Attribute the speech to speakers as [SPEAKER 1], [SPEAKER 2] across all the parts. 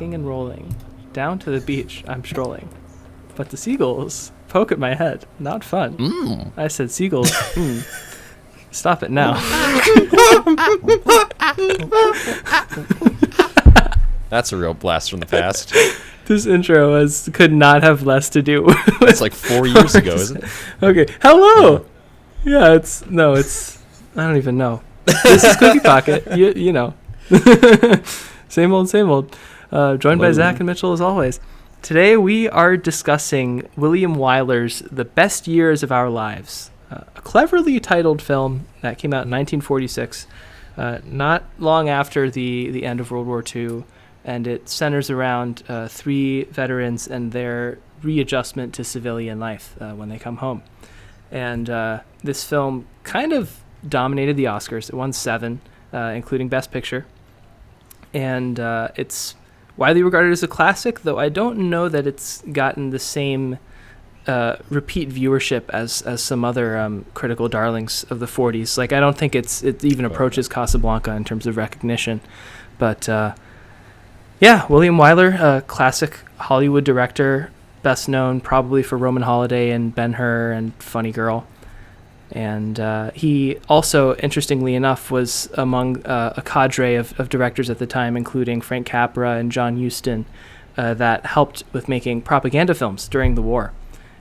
[SPEAKER 1] rocking and rolling. Down to the beach I'm strolling. But the seagulls poke at my head. Not fun. I said seagulls. Stop it now.
[SPEAKER 2] That's a real blast from the past.
[SPEAKER 1] This intro could not have less to do with...
[SPEAKER 2] It's like 4 years ago, isn't it?
[SPEAKER 1] Okay. Hello! Yeah, it's... I don't even know. This is Cookie Pocket. You know. Same old, same old. Joined by Zach and Mitchell as always. Today we are discussing William Wyler's The Best Years of Our Lives, a cleverly titled film that came out in 1946, not long after the end of World War II, and it centers around 3 veterans and their readjustment to civilian life when they come home. And this film kind of dominated the Oscars. It won 7, including Best Picture. And it's widely regarded as a classic, though I don't know that it's gotten the same repeat viewership as some other critical darlings of the 40s. Like, I don't think it even approaches Casablanca in terms of recognition. But yeah, William Wyler, classic Hollywood director, best known probably for Roman Holiday and Ben-Hur and Funny Girl. And he also, interestingly enough, was among a cadre of directors at the time, including Frank Capra and John Huston, that helped with making propaganda films during the war.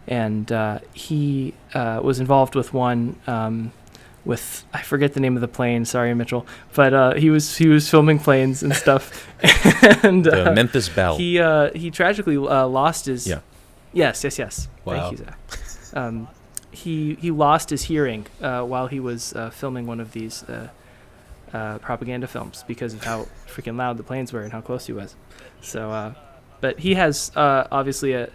[SPEAKER 1] And he was involved with one with, I forget the name of the plane, sorry, Mitchell, but he was filming planes and stuff. And
[SPEAKER 2] the Memphis Belle.
[SPEAKER 1] He tragically lost his...
[SPEAKER 2] Yeah.
[SPEAKER 1] Yes.
[SPEAKER 2] Wow.
[SPEAKER 1] Thank you, Zach. He lost his hearing while he was filming one of these propaganda films because of how freaking loud the planes were and how close he was. So, but he has obviously a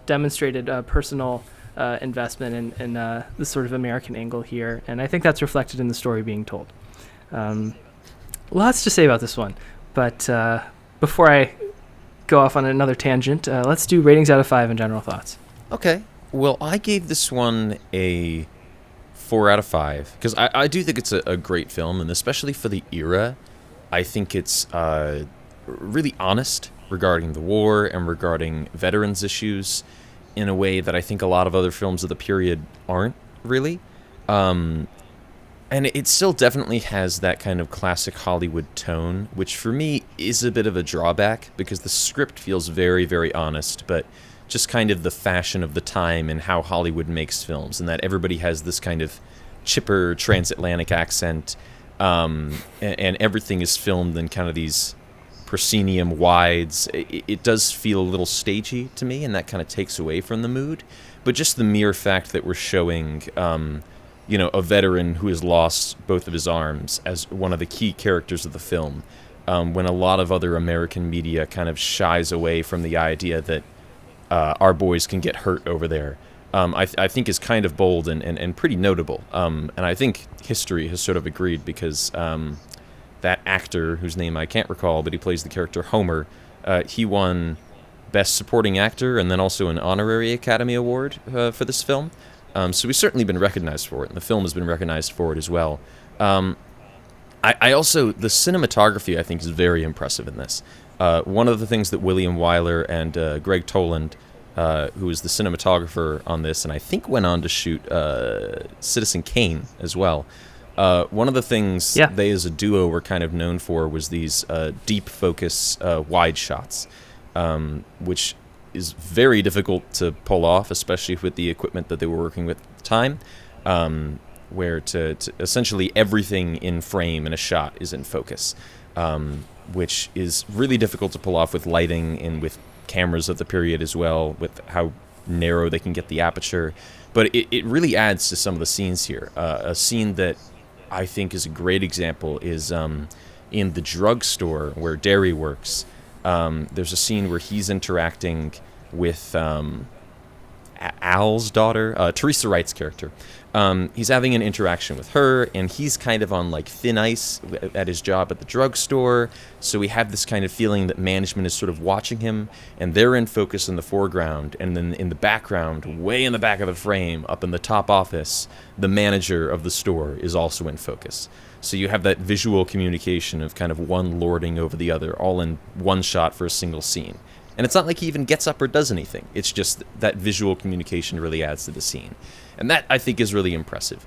[SPEAKER 1] demonstrated personal investment in this sort of American angle here, and I think that's reflected in the story being told. Lots to say about this one, but before I go off on another tangent, let's do ratings out of 5 and general thoughts.
[SPEAKER 2] Okay. Well, I gave this one a 4 out of 5 because I do think it's a great film, and especially for the era, I think it's really honest regarding the war and regarding veterans issues in a way that I think a lot of other films of the period aren't really. And it still definitely has that kind of classic Hollywood tone, which for me is a bit of a drawback because the script feels very, very honest, but just kind of the fashion of the time and how Hollywood makes films, and that everybody has this kind of chipper transatlantic accent, and everything is filmed in kind of these proscenium wides. It does feel a little stagey to me, and that kind of takes away from the mood. But just the mere fact that we're showing, a veteran who has lost both of his arms as one of the key characters of the film, when a lot of other American media kind of shies away from the idea that our boys can get hurt over there, I think is kind of bold and pretty notable. And I think history has sort of agreed because that actor, whose name I can't recall, but he plays the character Homer, he won Best Supporting Actor and then also an Honorary Academy Award for this film. So he's certainly been recognized for it, and the film has been recognized for it as well. I also, the cinematography I think is very impressive in this. One of the things that William Wyler and Greg Toland, who is the cinematographer on this, and I think went on to shoot Citizen Kane as well. One of the things they as a duo were kind of known for was these deep focus wide shots, which is very difficult to pull off, especially with the equipment that they were working with at the time, where to essentially everything in frame in a shot is in focus. Which is really difficult to pull off with lighting and with cameras of the period as well, with how narrow they can get the aperture. But it really adds to some of the scenes here. A scene that I think is a great example is in the drugstore where Derry works. There's a scene where he's interacting with Al's daughter, Teresa Wright's character. He's having an interaction with her, and he's kind of on like thin ice at his job at the drugstore. So we have this kind of feeling that management is sort of watching him, and they're in focus in the foreground, and then in the background, way in the back of the frame, up in the top office, the manager of the store is also in focus. So you have that visual communication of kind of one lording over the other, all in one shot for a single scene. And it's not like he even gets up or does anything. It's just that visual communication really adds to the scene. And that, I think, is really impressive.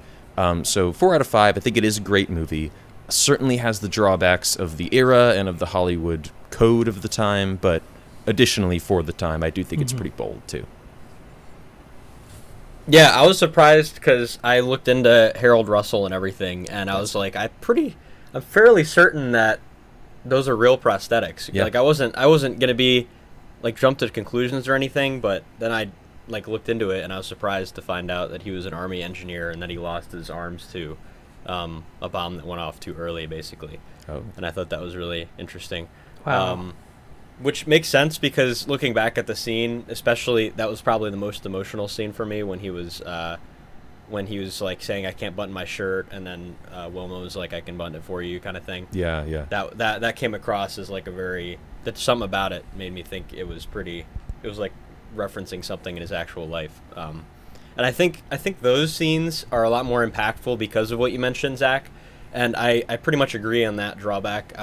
[SPEAKER 2] So 4 out of 5, I think it is a great movie. Certainly has the drawbacks of the era and of the Hollywood code of the time, but additionally for the time, I do think it's pretty bold, too.
[SPEAKER 3] Yeah, I was surprised because I looked into Harold Russell and everything, and I was like, I'm fairly certain that those are real prosthetics.
[SPEAKER 2] Yeah.
[SPEAKER 3] Like, I wasn't going to be, like, jump to conclusions or anything, but then I like looked into it, and I was surprised to find out that he was an Army engineer and that he lost his arms to a bomb that went off too early, basically.
[SPEAKER 2] Oh.
[SPEAKER 3] And I thought that was really interesting.
[SPEAKER 1] Wow.
[SPEAKER 3] Which makes sense because looking back at the scene, especially, that was probably the most emotional scene for me when he was like saying, "I can't button my shirt," and then Wilma was like, "I can button it for you," kind of thing.
[SPEAKER 2] Yeah.
[SPEAKER 3] That came across as like something about it made me think it was like referencing something in his actual life. And I think those scenes are a lot more impactful because of what you mentioned, Zach. And I pretty much agree on that drawback.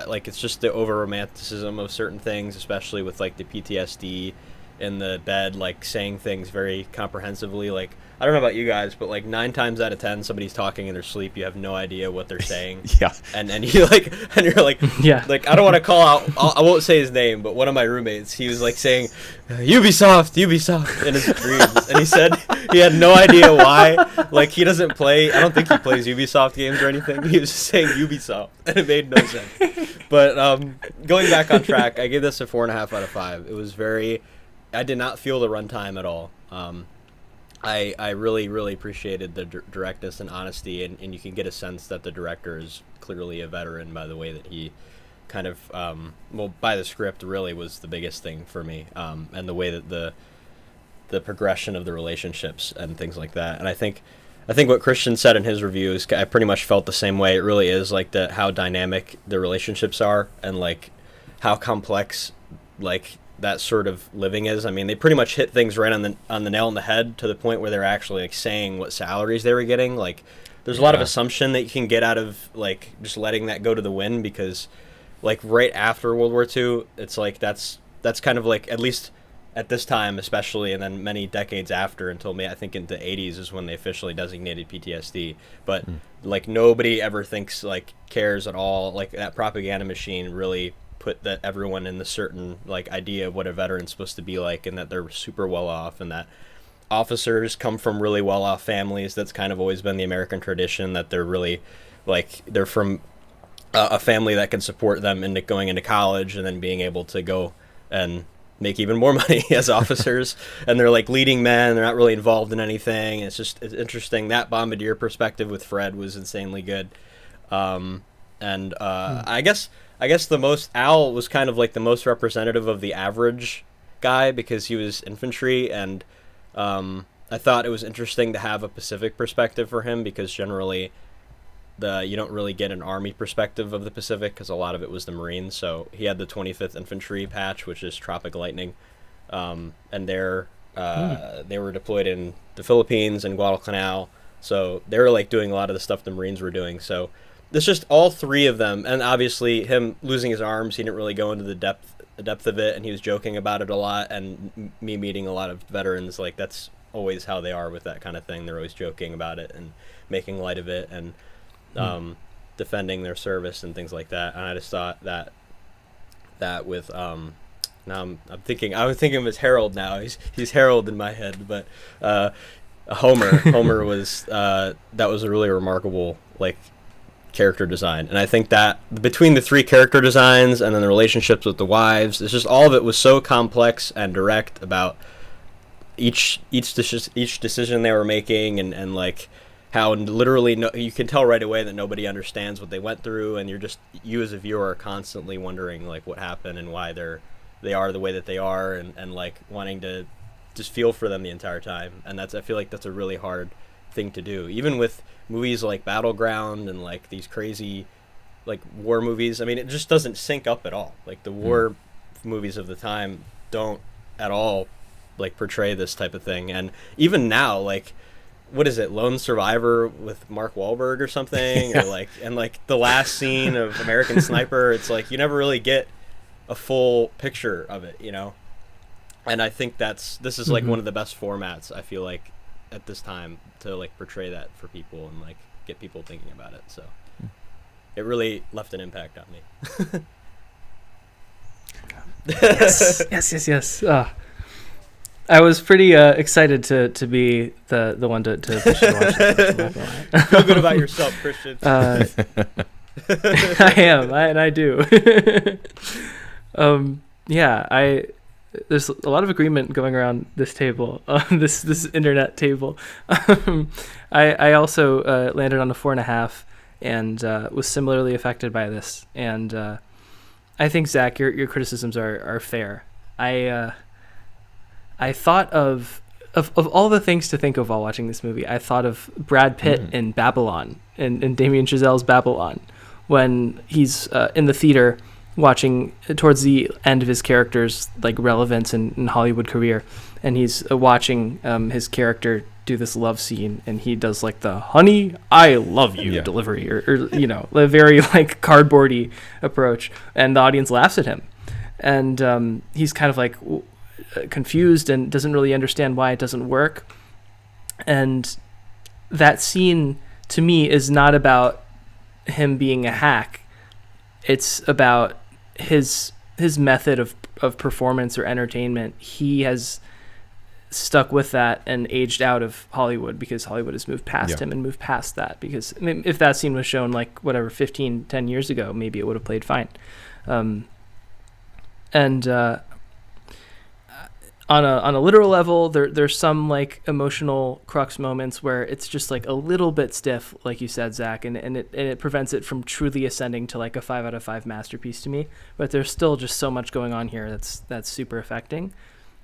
[SPEAKER 3] Like, it's just the over-romanticism of certain things, especially with, like, the PTSD in the bed, like, saying things very comprehensively. Like, I don't know about you guys, but, like, 9 times out of 10, somebody's talking in their sleep, you have no idea what they're saying.
[SPEAKER 2] Yeah.
[SPEAKER 3] And you're like,
[SPEAKER 1] Yeah.
[SPEAKER 3] Like, I don't want to call out, I won't say his name, but one of my roommates, he was, like, saying, Ubisoft, in his dreams. And he said he had no idea why. Like, he doesn't play, I don't think he plays Ubisoft games or anything. He was just saying Ubisoft, and it made no sense. But going back on track, I gave this a 4.5 out of 5. It was I did not feel the runtime at all. I really, really appreciated the directness and honesty, and you can get a sense that the director is clearly a veteran by the way that he kind of, by the script really was the biggest thing for me, and the way that the progression of the relationships and things like that. And I think what Christian said in his review is I pretty much felt the same way. It really is like how dynamic the relationships are and like how complex like that sort of living is. I mean, they pretty much hit things right on the nail on the head to the point where they're actually like saying what salaries they were getting. Like, there's a lot of assumption that you can get out of like just letting that go to the wind, because like right after World War II, it's like that's kind of like, at least at this time especially, and then many decades after, until I think into the 80s is when they officially designated PTSD. But like nobody ever thinks like cares at all. Like that propaganda machine really put that everyone in the certain like idea of what a veteran's supposed to be like, and that they're super well off, and that officers come from really well off families. That's kind of always been the American tradition, that they're really like they're from a family that can support them into going into college and then being able to go and make even more money as officers. And they're like leading men, they're not really involved in anything. It's interesting. That bombardier perspective with Fred was insanely good. I guess Al was kind of like the most representative of the average guy because he was infantry, and I thought it was interesting to have a Pacific perspective for him, because generally you don't really get an Army perspective of the Pacific because a lot of it was the Marines. So he had the 25th Infantry patch, which is Tropic Lightning, and they were deployed in the Philippines and Guadalcanal. So they were like doing a lot of the stuff the Marines were doing. So it's just all three of them, and obviously him losing his arms, he didn't really go into the depth of it, and he was joking about it a lot. And me meeting a lot of veterans, like that's always how they are with that kind of thing. They're always joking about it and making light of it and defending their service and things like that. And I just thought that with now I was thinking of his Harold now. He's Harold in my head, but Homer was that was a really remarkable like character design. And I think that between the three character designs and then the relationships with the wives, it's just all of it was so complex and direct about each decision they were making, and like how literally you can tell right away that nobody understands what they went through, and you as a viewer are constantly wondering like what happened and why they are the way that they are, and like wanting to just feel for them the entire time, and I feel like that's a really hard thing to do, even with movies like Battleground and like these crazy like war movies. I mean, it just doesn't sync up at all. Like the war movies of the time don't at all like portray this type of thing. And even now, like, what is it, Lone Survivor with Mark Wahlberg or something?
[SPEAKER 2] Yeah.
[SPEAKER 3] Or like, and like the last scene of American Sniper, it's like you never really get a full picture of it, you know? And I think this is like one of the best formats, I feel like, at this time to like portray that for people and like get people thinking about it. So it really left an impact on me.
[SPEAKER 1] Yes. I was pretty excited to be the one to push you to watch it.
[SPEAKER 3] Feel good about yourself, Christian.
[SPEAKER 1] I am, and I do. There's a lot of agreement going around this table, this internet table. I also landed on a 4.5, and was similarly affected by this. And I think, Zach, your criticisms are fair. I thought of all the things to think of while watching this movie. I thought of Brad Pitt in Babylon, in Damien Chazelle's Babylon, when he's in the theater watching towards the end of his character's like relevance in Hollywood career, and he's watching his character do this love scene, and he does like the "honey, I love you" delivery, or you know, a very like cardboardy approach, and the audience laughs at him, and he's kind of like confused and doesn't really understand why it doesn't work. And that scene to me is not about him being a hack. It's about his method of performance or entertainment. He has stuck with that and aged out of Hollywood because Hollywood has moved past him and moved past that. Because I mean, if that scene was shown like whatever 10 years ago, maybe it would have played fine. On a literal level, there's some like emotional crux moments where it's just like a little bit stiff, like you said, Zach, and it prevents it from truly ascending to like a 5 out of 5 masterpiece to me. But there's still just so much going on here that's super affecting.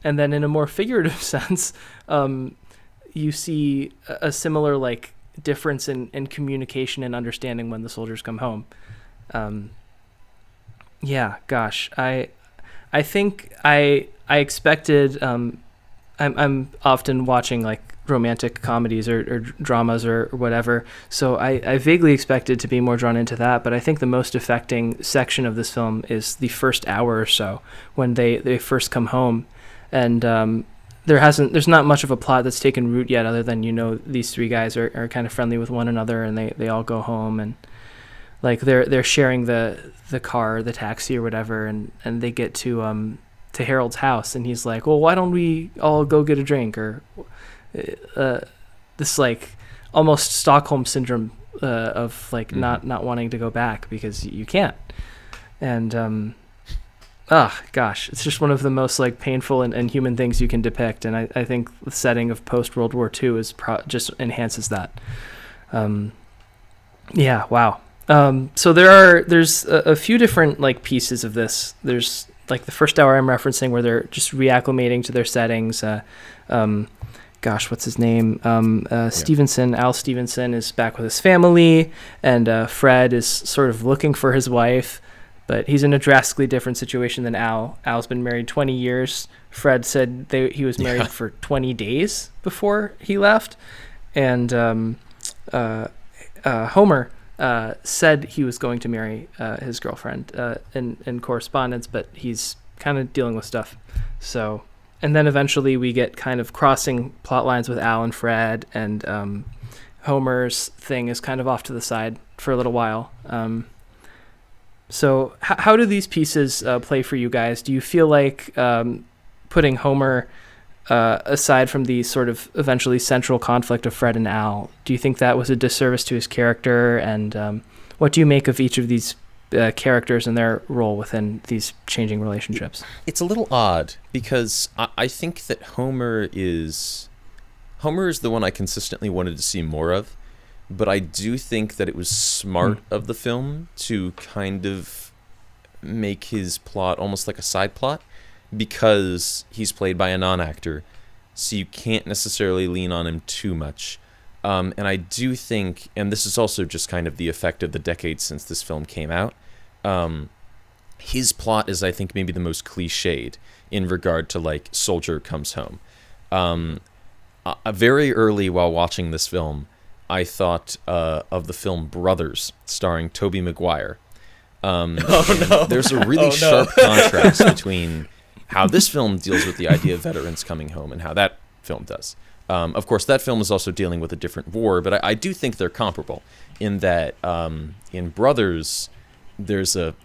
[SPEAKER 1] And then in a more figurative sense, you see a similar like difference in communication and understanding when the soldiers come home. I think I expected. I'm often watching like romantic comedies or dramas or whatever, so I vaguely expected to be more drawn into that. But I think the most affecting section of this film is the first hour or so when they first come home, and there's not much of a plot that's taken root yet, other than these three guys are kind of friendly with one another, and they all go home, and like they're sharing the car, the taxi or whatever, and they get to Harold's house, and he's like, well, why don't we all go get a drink, or this like almost Stockholm syndrome of like not wanting to go back because you can't. And it's just one of the most like painful and human things you can depict, and I think the setting of post World War II is just enhances that. So there's a few different like pieces of this. There's like the first hour I'm referencing where they're just reacclimating to their settings. What's his name? Stevenson, Al Stevenson is back with his family, and Fred is sort of looking for his wife, but he's in a drastically different situation than Al. Al's been married 20 years. Fred said he was married for 20 days before he left, and Homer said he was going to marry his girlfriend in correspondence, but he's kind of dealing with stuff. So, and then eventually we get kind of crossing plot lines with Al and Fred, and Homer's thing is kind of off to the side for a little while. So how do these pieces play for you guys? Do you feel like putting Homer aside from the sort of eventually central conflict of Fred and Al, do you think that was a disservice to his character? And what do you make of each of these characters and their role within these changing relationships?
[SPEAKER 2] It's a little odd because I think that Homer is the one I consistently wanted to see more of, but I do think that it was smart of the film to kind of make his plot almost like a side plot, because he's played by a non-actor, so you can't necessarily lean on him too much. And I do think, and this is also just kind of the effect of the decades since this film came out, his plot is, I think, maybe the most cliched in regard to, like, soldier comes home. Very early while watching this film, I thought of the film Brothers, starring Tobey Maguire.
[SPEAKER 3] Oh, no.
[SPEAKER 2] There's a really sharp contrast between how this film deals with the idea of veterans coming home and how that film does. Of course, that film is also dealing with a different war, but I do think they're comparable in that in Brothers, there's a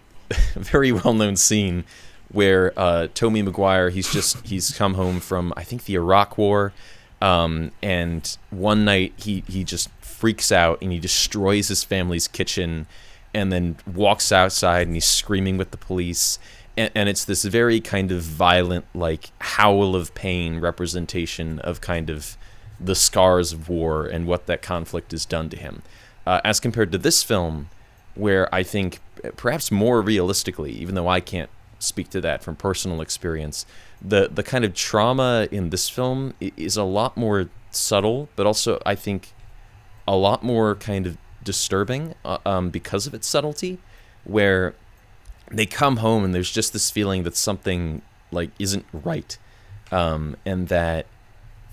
[SPEAKER 2] very well-known scene where Tobey Maguire, he's come home from, I think, the Iraq War, and one night he just freaks out and he destroys his family's kitchen and then walks outside and he's screaming with the police. And it's this very kind of violent, like, howl of pain representation of kind of the scars of war and what that conflict has done to him. As compared to this film, where I think perhaps more realistically, even though I can't speak to that from personal experience, the kind of trauma in this film is a lot more subtle, but also I think a lot more kind of disturbing because of its subtlety, where they come home and there's just this feeling that something, like, isn't right, and that,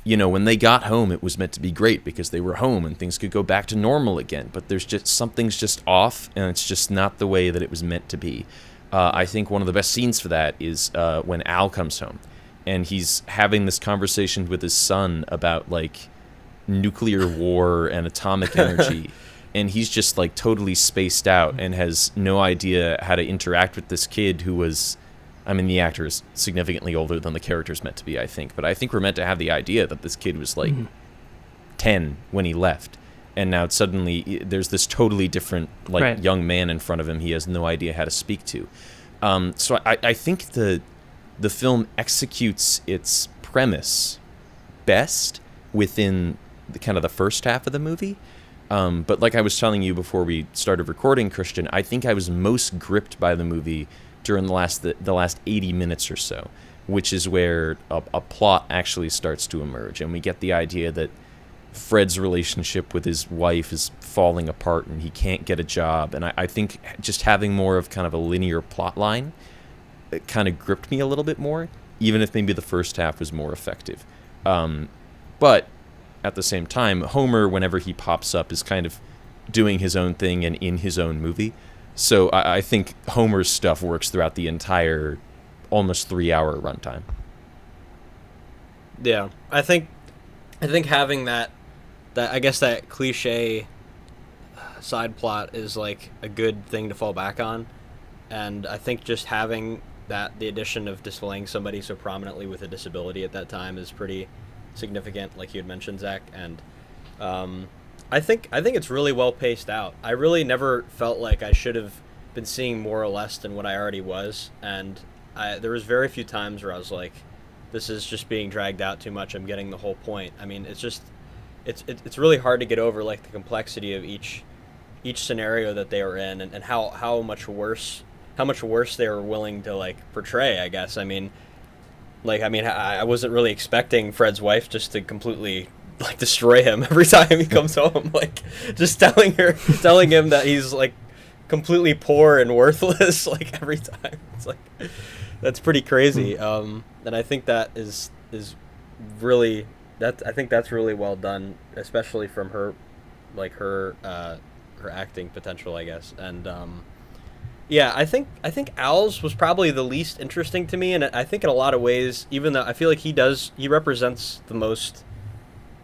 [SPEAKER 2] you know, when they got home it was meant to be great because they were home and things could go back to normal again, but there's just something's just off and it's just not the way that it was meant to be. I think one of the best scenes for that is when Al comes home and he's having this conversation with his son about, like, nuclear war and atomic energy. And he's just, like, totally spaced out and has no idea how to interact with this kid who was, I mean, the actor is significantly older than the character's meant to be, I think. But I think we're meant to have the idea that this kid was, like, 10 when he left. And now suddenly there's this totally different, like, young man in front of him he has no idea how to speak to. So I think the film executes its premise best within the kind of the first half of the movie. But like I was telling you before we started recording, Christian, I think I was most gripped by the movie during the last 80 minutes or so, which is where a plot actually starts to emerge, and we get the idea that Fred's relationship with his wife is falling apart and he can't get a job. And I think just having more of kind of a linear plot line, it kind of gripped me a little bit more, even if maybe the first half was more effective. But at the same time, Homer, whenever he pops up, is kind of doing his own thing and in his own movie. So I think Homer's stuff works throughout the entire almost 3-hour runtime.
[SPEAKER 3] Yeah, I think having that I guess that cliche side plot is, like, a good thing to fall back on, and I think just having that, the addition of displaying somebody so prominently with a disability at that time is pretty significant, like you had mentioned, Zach. And I think it's really well paced out. I really never felt like I should have been seeing more or less than what I already was, and there was very few times where I was like, this is just being dragged out too much. I'm getting the whole point. I mean, it's just it's really hard to get over, like, the complexity of each scenario that they were in, and how much worse they were willing to, like, portray, I guess. I mean, I wasn't really expecting Fred's wife just to completely, like, destroy him every time he comes home. Like, just telling him that he's, like, completely poor and worthless, like, every time. It's like, that's pretty crazy. And I think that is really, I think that's really well done, especially from her, like, her acting potential, I guess. And yeah, I think Al's was probably the least interesting to me, and I think in a lot of ways, even though I feel like he represents the most,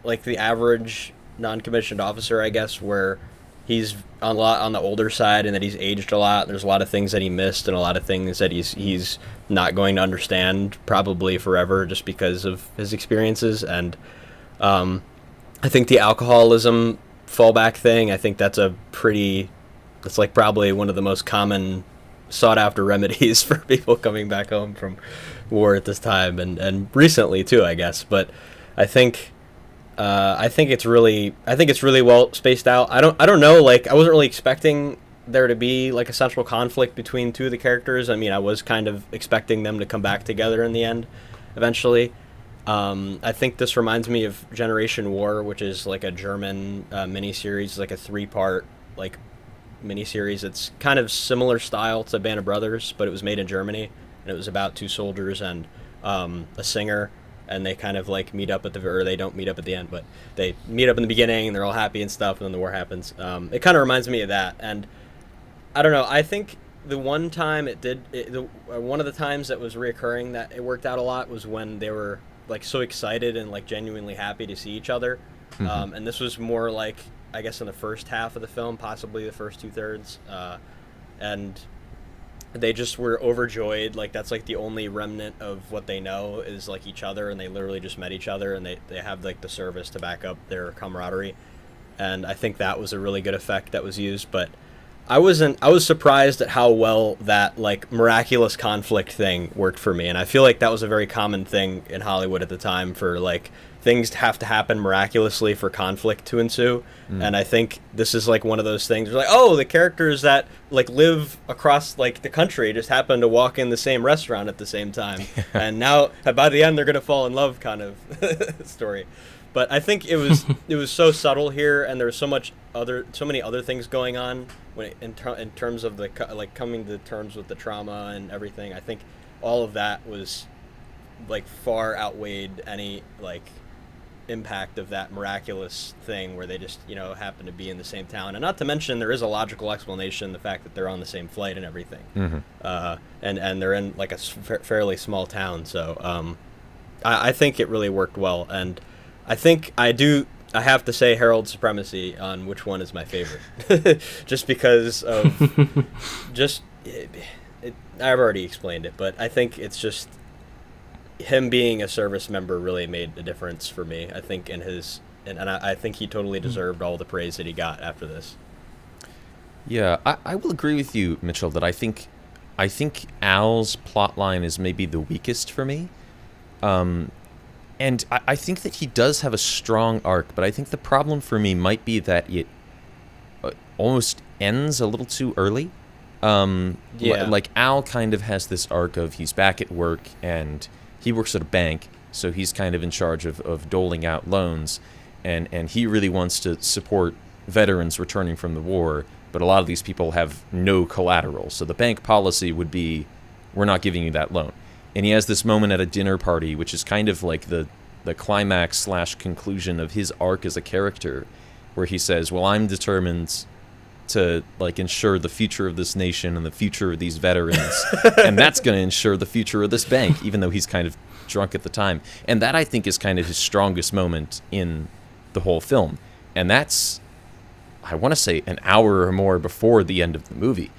[SPEAKER 3] like, the average non-commissioned officer, I guess, where he's a lot on the older side and that he's aged a lot. There's a lot of things that he missed and a lot of things that he's not going to understand probably forever just because of his experiences. And I think the alcoholism fallback thing, I think that's like probably one of the most common sought after remedies for people coming back home from war at this time and recently too, I guess. But I think it's really well spaced out. I don't know, like, I wasn't really expecting there to be, like, a central conflict between two of the characters. I mean, I was kind of expecting them to come back together in the end eventually. I think this reminds me of Generation War, which is like a German miniseries, like a 3-part like miniseries. It's kind of similar style to Band of Brothers, but it was made in Germany, and it was about 2 soldiers and a singer, and they kind of like meet up or they don't meet up at the end, but they meet up in the beginning and they're all happy and stuff, and then the war happens. It kind of reminds me of that, and I don't know. I think the one time one of the times that was reoccurring that it worked out a lot was when they were like so excited and like genuinely happy to see each other. And this was more like, I guess, in the first half of the film, possibly the first 2/3, and they just were overjoyed. Like, that's like the only remnant of what they know is like each other, and they literally just met each other, and they have like the service to back up their camaraderie. And I think that was a really good effect that was used. But I was surprised at how well that like miraculous conflict thing worked for me. And I feel like that was a very common thing in Hollywood at the time, for like things to have to happen miraculously for conflict to ensue. And I think this is like one of those things where, like, oh, the characters that like live across like the country just happen to walk in the same restaurant at the same time. And now by the end they're going to fall in love kind of story. But I think it was so subtle here, and there was so many other things going on in terms of the like coming to terms with the trauma and everything. I think all of that was like far outweighed any like impact of that miraculous thing where they just, you know, happen to be in the same town. And not to mention, there is a logical explanation, the fact that they're on the same flight and everything. And they're in like a fairly small town. So I think it really worked well. And I think I have to say Herald Supremacy on which one is my favorite. Just because of I've already explained it, but I think it's just him being a service member really made a difference for me. I think and I think he totally deserved all the praise that he got after this.
[SPEAKER 2] Yeah, I will agree with you, Mitchell, that I think Al's plotline is maybe the weakest for me. And I think that he does have a strong arc, but I think the problem for me might be that it almost ends a little too early. Like Al kind of has this arc of he's back at work, and he works at a bank, so he's kind of in charge of doling out loans, and he really wants to support veterans returning from the war, but a lot of these people have no collateral, so the bank policy would be, we're not giving you that loan. And he has this moment at a dinner party, which is kind of like the climax / conclusion of his arc as a character, where he says, well, I'm determined to like ensure the future of this nation and the future of these veterans, and that's going to ensure the future of this bank, even though he's kind of drunk at the time. And that, I think, is kind of his strongest moment in the whole film. And that's, I want to say, an hour or more before the end of the movie.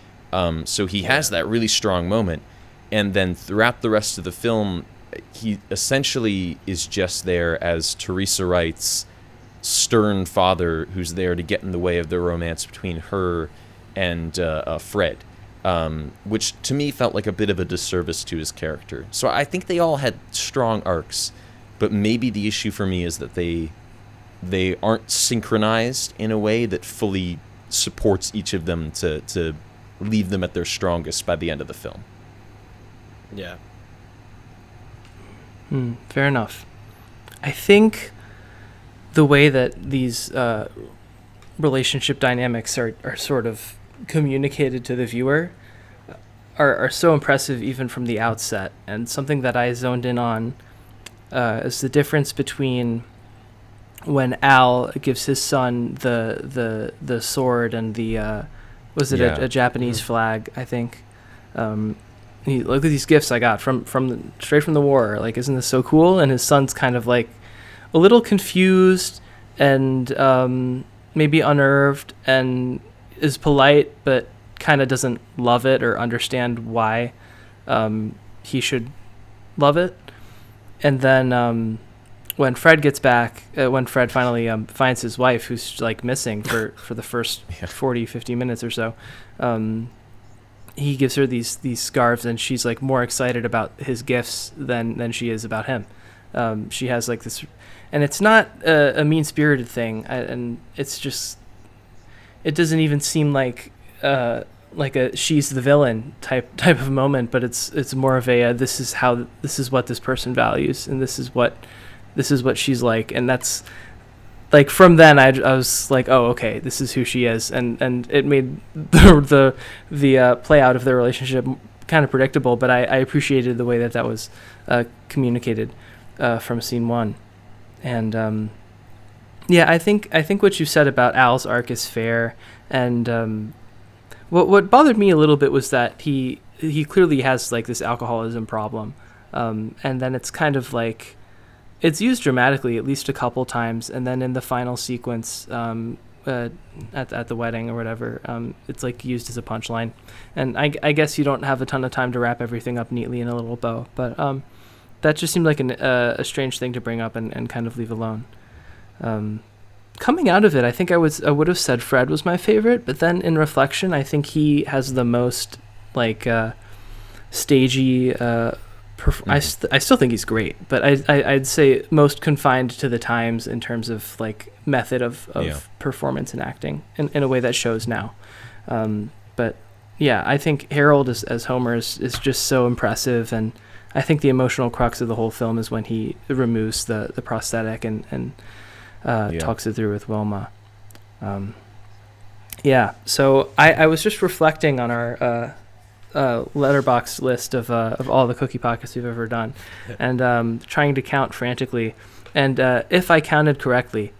[SPEAKER 2] So he has that really strong moment. And then throughout the rest of the film, he essentially is just there as Teresa Wright's stern father who's there to get in the way of the romance between her and Fred, which to me felt like a bit of a disservice to his character. So I think they all had strong arcs, but maybe the issue for me is that they aren't synchronized in a way that fully supports each of them to leave them at their strongest by the end of the film.
[SPEAKER 3] Yeah.
[SPEAKER 1] Fair enough. I think the way that these relationship dynamics are sort of communicated to the viewer are so impressive even from the outset. And something that I zoned in on is the difference between when Al gives his son the sword and the a Japanese flag, I think. Look at these gifts I got straight from the war. Like, isn't this so cool? And his son's kind of like a little confused and maybe unnerved and is polite, but kind of doesn't love it or understand why he should love it. And then when Fred gets back, when Fred finally finds his wife, who's like missing for the first 40, 50 minutes or so, he gives her these scarves, and she's like more excited about his gifts than she is about him. She has like this, and it's not a mean-spirited thing, and it's just, it doesn't even seem like like a she's the villain type of moment, but it's more of a this is what this person values, and this is what she's like, and that's like from then I was like, oh, okay, this is who she is, and it made the play out of their relationship kind of predictable, but I appreciated the way that was communicated from scene one. And yeah, I think what you said about Al's arc is fair, and what bothered me a little bit was that he clearly has like this alcoholism problem, and then it's kind of like it's used dramatically at least a couple times, and then in the final sequence at the wedding or whatever, it's like used as a punchline, and I guess you don't have a ton of time to wrap everything up neatly in a little bow, but that just seemed like a strange thing to bring up and kind of leave alone. Coming out of it, I think I would have said Fred was my favorite, but then in reflection, I think he has the most like stagey. I still think he's great, but I'd say most confined to the times in terms of like method of performance and acting in a way that shows now. But yeah, I think Harold as Homer is just so impressive, and I think the emotional crux of the whole film is when he removes the prosthetic and talks it through with Wilma. So I was just reflecting on our letterbox list of all the cookie pockets we've ever done, and trying to count frantically. And if I counted correctly,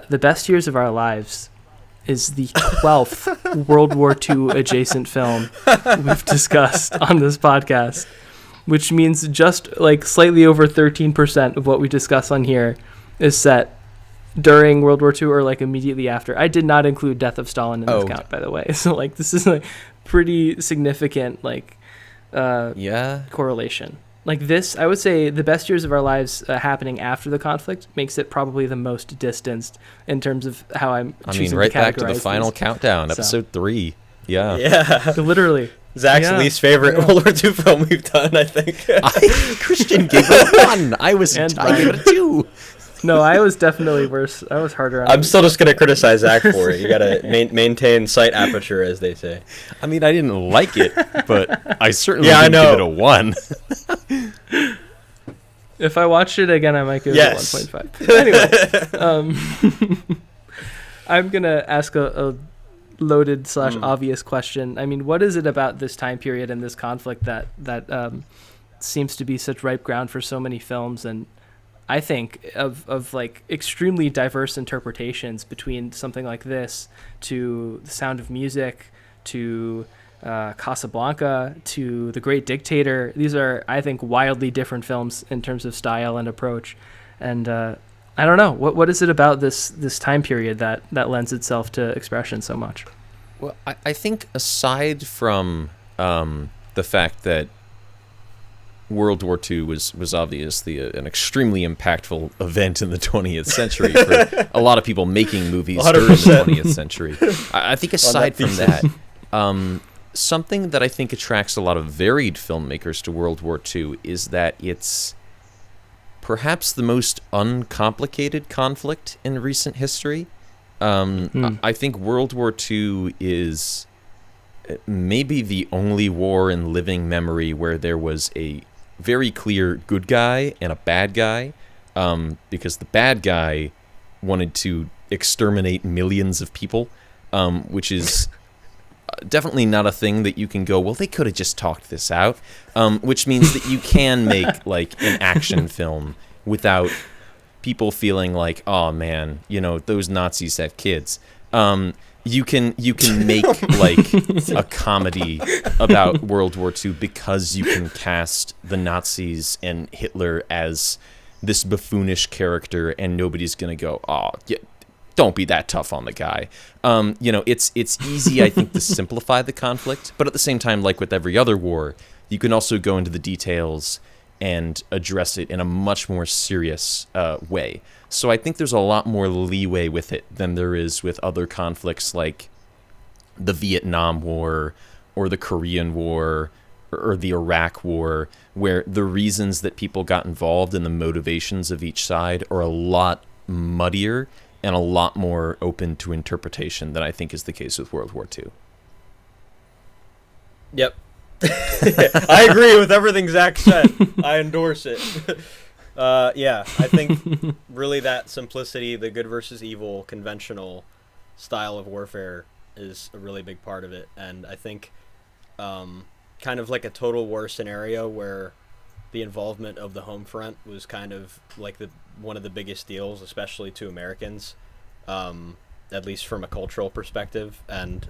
[SPEAKER 1] The Best Years of Our Lives is the 12th World War II adjacent film we've discussed on this podcast, which means just like slightly over 13% of what we discuss on here is set during World War II or like immediately after. I did not include Death of Stalin in this count, by the way. So like this is like pretty significant like correlation. Like this, I would say The Best Years of Our Lives happening after the conflict makes it probably the most distanced in terms of how I'm choosing
[SPEAKER 2] right
[SPEAKER 1] to
[SPEAKER 2] back to the
[SPEAKER 1] categorize
[SPEAKER 2] final
[SPEAKER 1] these.
[SPEAKER 2] countdown, episode 3. Yeah.
[SPEAKER 3] Yeah.
[SPEAKER 1] Literally.
[SPEAKER 3] Zach's least favorite World War II film we've done, I think.
[SPEAKER 2] Christian gave it 1. I gave it a 2.
[SPEAKER 1] No, I was definitely worse. I was harder on
[SPEAKER 3] I'm still just going to criticize Zach for it. You got to maintain sight aperture, as they say.
[SPEAKER 2] I mean, I didn't like it, but I certainly didn't give it a 1.
[SPEAKER 1] If I watched it again, I might give it a 1.5. Anyway, I'm going to ask a loaded / obvious question. I mean, what is it about this time period and this conflict that seems to be such ripe ground for so many films, and I think of like extremely diverse interpretations between something like this to The Sound of Music to Casablanca to The Great Dictator? These are, I think, wildly different films in terms of style and approach, and I don't know what is it about this time period that lends itself to expression so much.
[SPEAKER 2] Well, I think aside from the fact that World War II was obviously an extremely impactful event in the 20th century for a lot of people making movies
[SPEAKER 3] 100%.
[SPEAKER 2] during the 20th century. I think aside from that, something that I think attracts a lot of varied filmmakers to World War II is that it's perhaps the most uncomplicated conflict in recent history. I think World War II is maybe the only war in living memory where there was a very clear good guy and a bad guy, because the bad guy wanted to exterminate millions of people, which is definitely not a thing that you can go, well, they could have just talked this out, which means that you can make like an action film without people feeling like, oh man, those Nazis have kids. You can make like a comedy about World War II because you can cast the Nazis and Hitler as this buffoonish character, and nobody's gonna go, oh, yeah, don't be that tough on the guy. It's easy, I think, to simplify the conflict, but at the same time, like with every other war, you can also go into the details and address it in a much more serious way. So I think there's a lot more leeway with it than there is with other conflicts like the Vietnam War or the Korean War or the Iraq War, where the reasons that people got involved and the motivations of each side are a lot muddier and a lot more open to interpretation than I think is the case with World War II.
[SPEAKER 3] Yep. I agree with everything Zach said. I endorse it. Yeah, I think really that simplicity, the good versus evil, conventional style of warfare is a really big part of it. And I think kind of like a total war scenario where the involvement of the home front was kind of like one of the biggest deals, especially to Americans, at least from a cultural perspective. And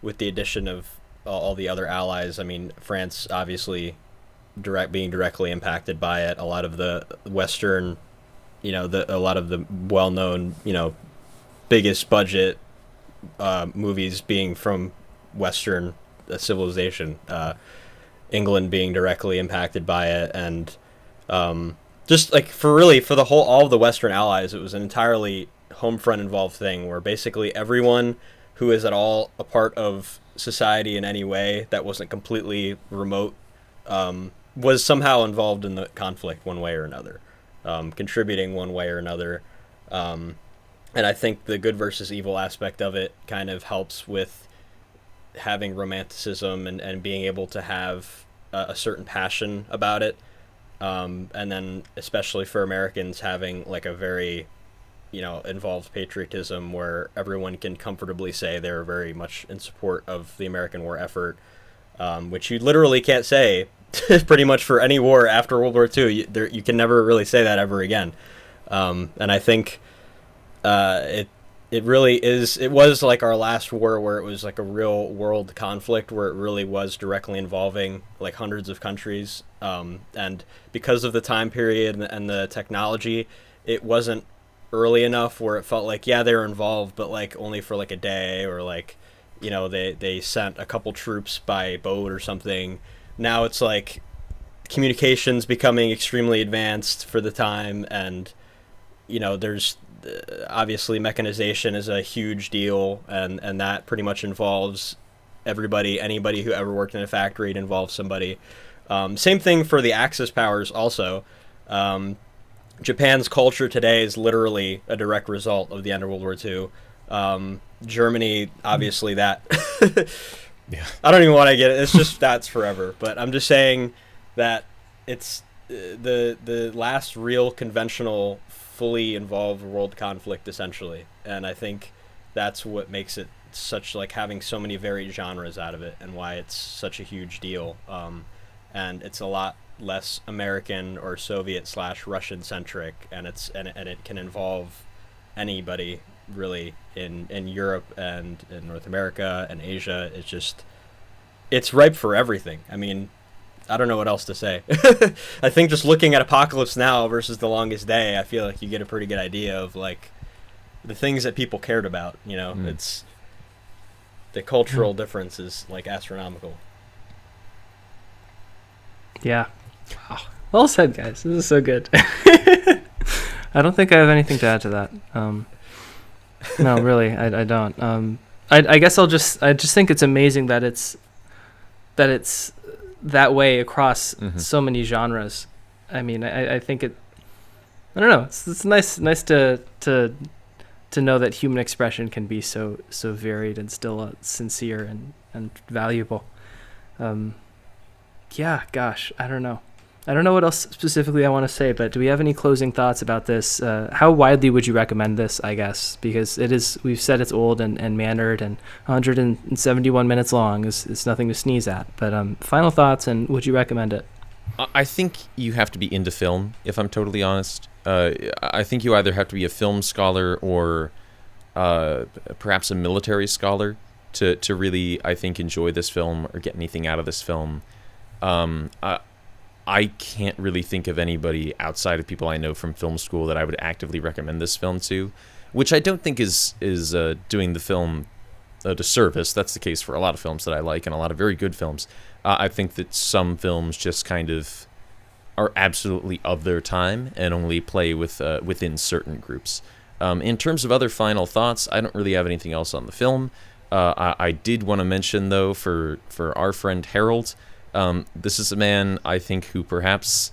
[SPEAKER 3] with the addition of all the other allies, I mean, France obviously being directly impacted by it. A lot of the Western, a lot of the well-known, biggest budget movies being from Western civilization. England being directly impacted by it, and just like for all of the Western allies, it was an entirely home front involved thing where basically everyone who is at all a part of society in any way that wasn't completely remote was somehow involved in the conflict one way or another, contributing one way or another. And I think the good versus evil aspect of it kind of helps with having romanticism and being able to have a certain passion about it. And then especially for Americans having like a very, involved patriotism where everyone can comfortably say they're very much in support of the American war effort, which you literally can't say pretty much for any war after World War II. You can never really say that ever again. And I think it really is. It was like our last war where it was like a real world conflict where it really was directly involving like hundreds of countries. And because of the time period and the technology, it wasn't early enough where it felt like, yeah, they were involved, but like only for like a day, or like, they sent a couple troops by boat or something. Now it's like communications becoming extremely advanced for the time, and there's obviously mechanization is a huge deal, and that pretty much involves anybody who ever worked in a factory. It involves somebody. Same thing for the Axis powers also. Japan's culture today is literally a direct result of the end of World War II. Germany, obviously that.
[SPEAKER 2] Yeah.
[SPEAKER 3] I don't even want to get it. It's just that's forever. But I'm just saying that it's the last real conventional, fully involved world conflict, essentially. And I think that's what makes it such, like, having so many varied genres out of it, and why it's such a huge deal. And it's a lot less American or Soviet / Russian centric, and it can involve anybody really in Europe and in North America and Asia. It's ripe for everything. I mean, I don't know what else to say. I think just looking at Apocalypse Now versus The Longest Day, I feel like you get a pretty good idea of like the things that people cared about. It's the cultural difference is like astronomical.
[SPEAKER 1] Yeah. Well said, guys. This is so good. I don't think I have anything to add to that. No, really, I don't. I guess I just think it's amazing that it's that way across so many genres. I mean, I think I don't know. It's nice to know that human expression can be so varied and still sincere and valuable. Yeah, gosh, I don't know. I don't know what else specifically I want to say, but do we have any closing thoughts about this? How widely would you recommend this, I guess? Because we've said it's old and mannered, and 171 minutes long is nothing to sneeze at. But final thoughts, and would you recommend it?
[SPEAKER 2] I think you have to be into film, if I'm totally honest. I think you either have to be a film scholar or perhaps a military scholar to really, I think, enjoy this film or get anything out of this film. I can't really think of anybody outside of people I know from film school that I would actively recommend this film to, which I don't think is doing the film a disservice. That's the case for a lot of films that I like, and a lot of very good films. I think that some films just kind of are absolutely of their time and only play within certain groups. In terms of other final thoughts, I don't really have anything else on the film. I did want to mention, though, for our friend Harold, this is a man, I think, who perhaps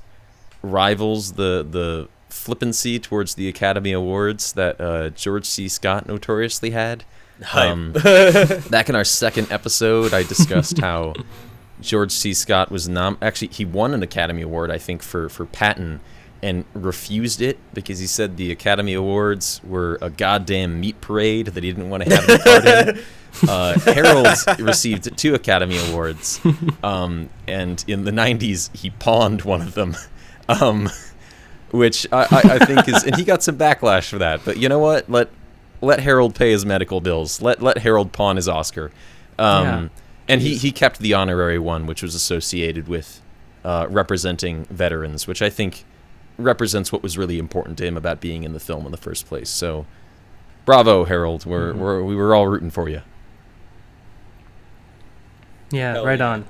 [SPEAKER 2] rivals the flippancy towards the Academy Awards that George C. Scott notoriously had. Back in our second episode, I discussed how George C. Scott was actually he won an Academy Award, I think, for Patton, and refused it because he said the Academy Awards were a goddamn meat parade that he didn't want to have any part in. Harold received 2 Academy Awards, and in the 90s he pawned one of them, which I think is, and he got some backlash for that. But you know what? Let Harold pay his medical bills. Let Harold pawn his Oscar. And he kept the honorary one, which was associated with representing veterans, which I think represents what was really important to him about being in the film in the first place. So, bravo, Harold. We were all rooting for you.
[SPEAKER 1] Yeah,
[SPEAKER 3] Hell
[SPEAKER 1] right
[SPEAKER 3] yeah.
[SPEAKER 1] on.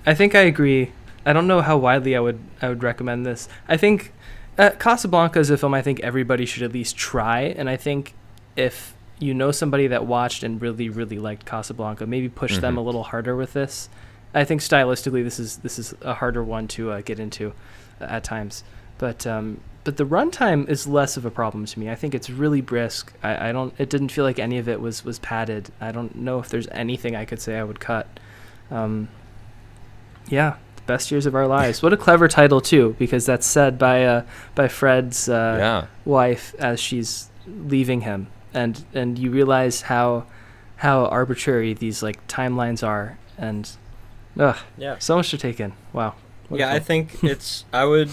[SPEAKER 1] I think I agree. I don't know how widely I would recommend this. I think Casablanca is a film I think everybody should at least try, and I think if you know somebody that watched and really, really liked Casablanca, maybe push them a little harder with this. I think stylistically this is a harder one to get into at times. But the runtime is less of a problem to me. I think it's really brisk. It didn't feel like any of it was padded. I don't know if there's anything I could say I would cut. Yeah, the best years of our lives. What a clever title too, because that's said by Fred's wife as she's leaving him, and you realize how arbitrary these like timelines are, and so much to take in. Wow.
[SPEAKER 3] Yeah, I think it's. I would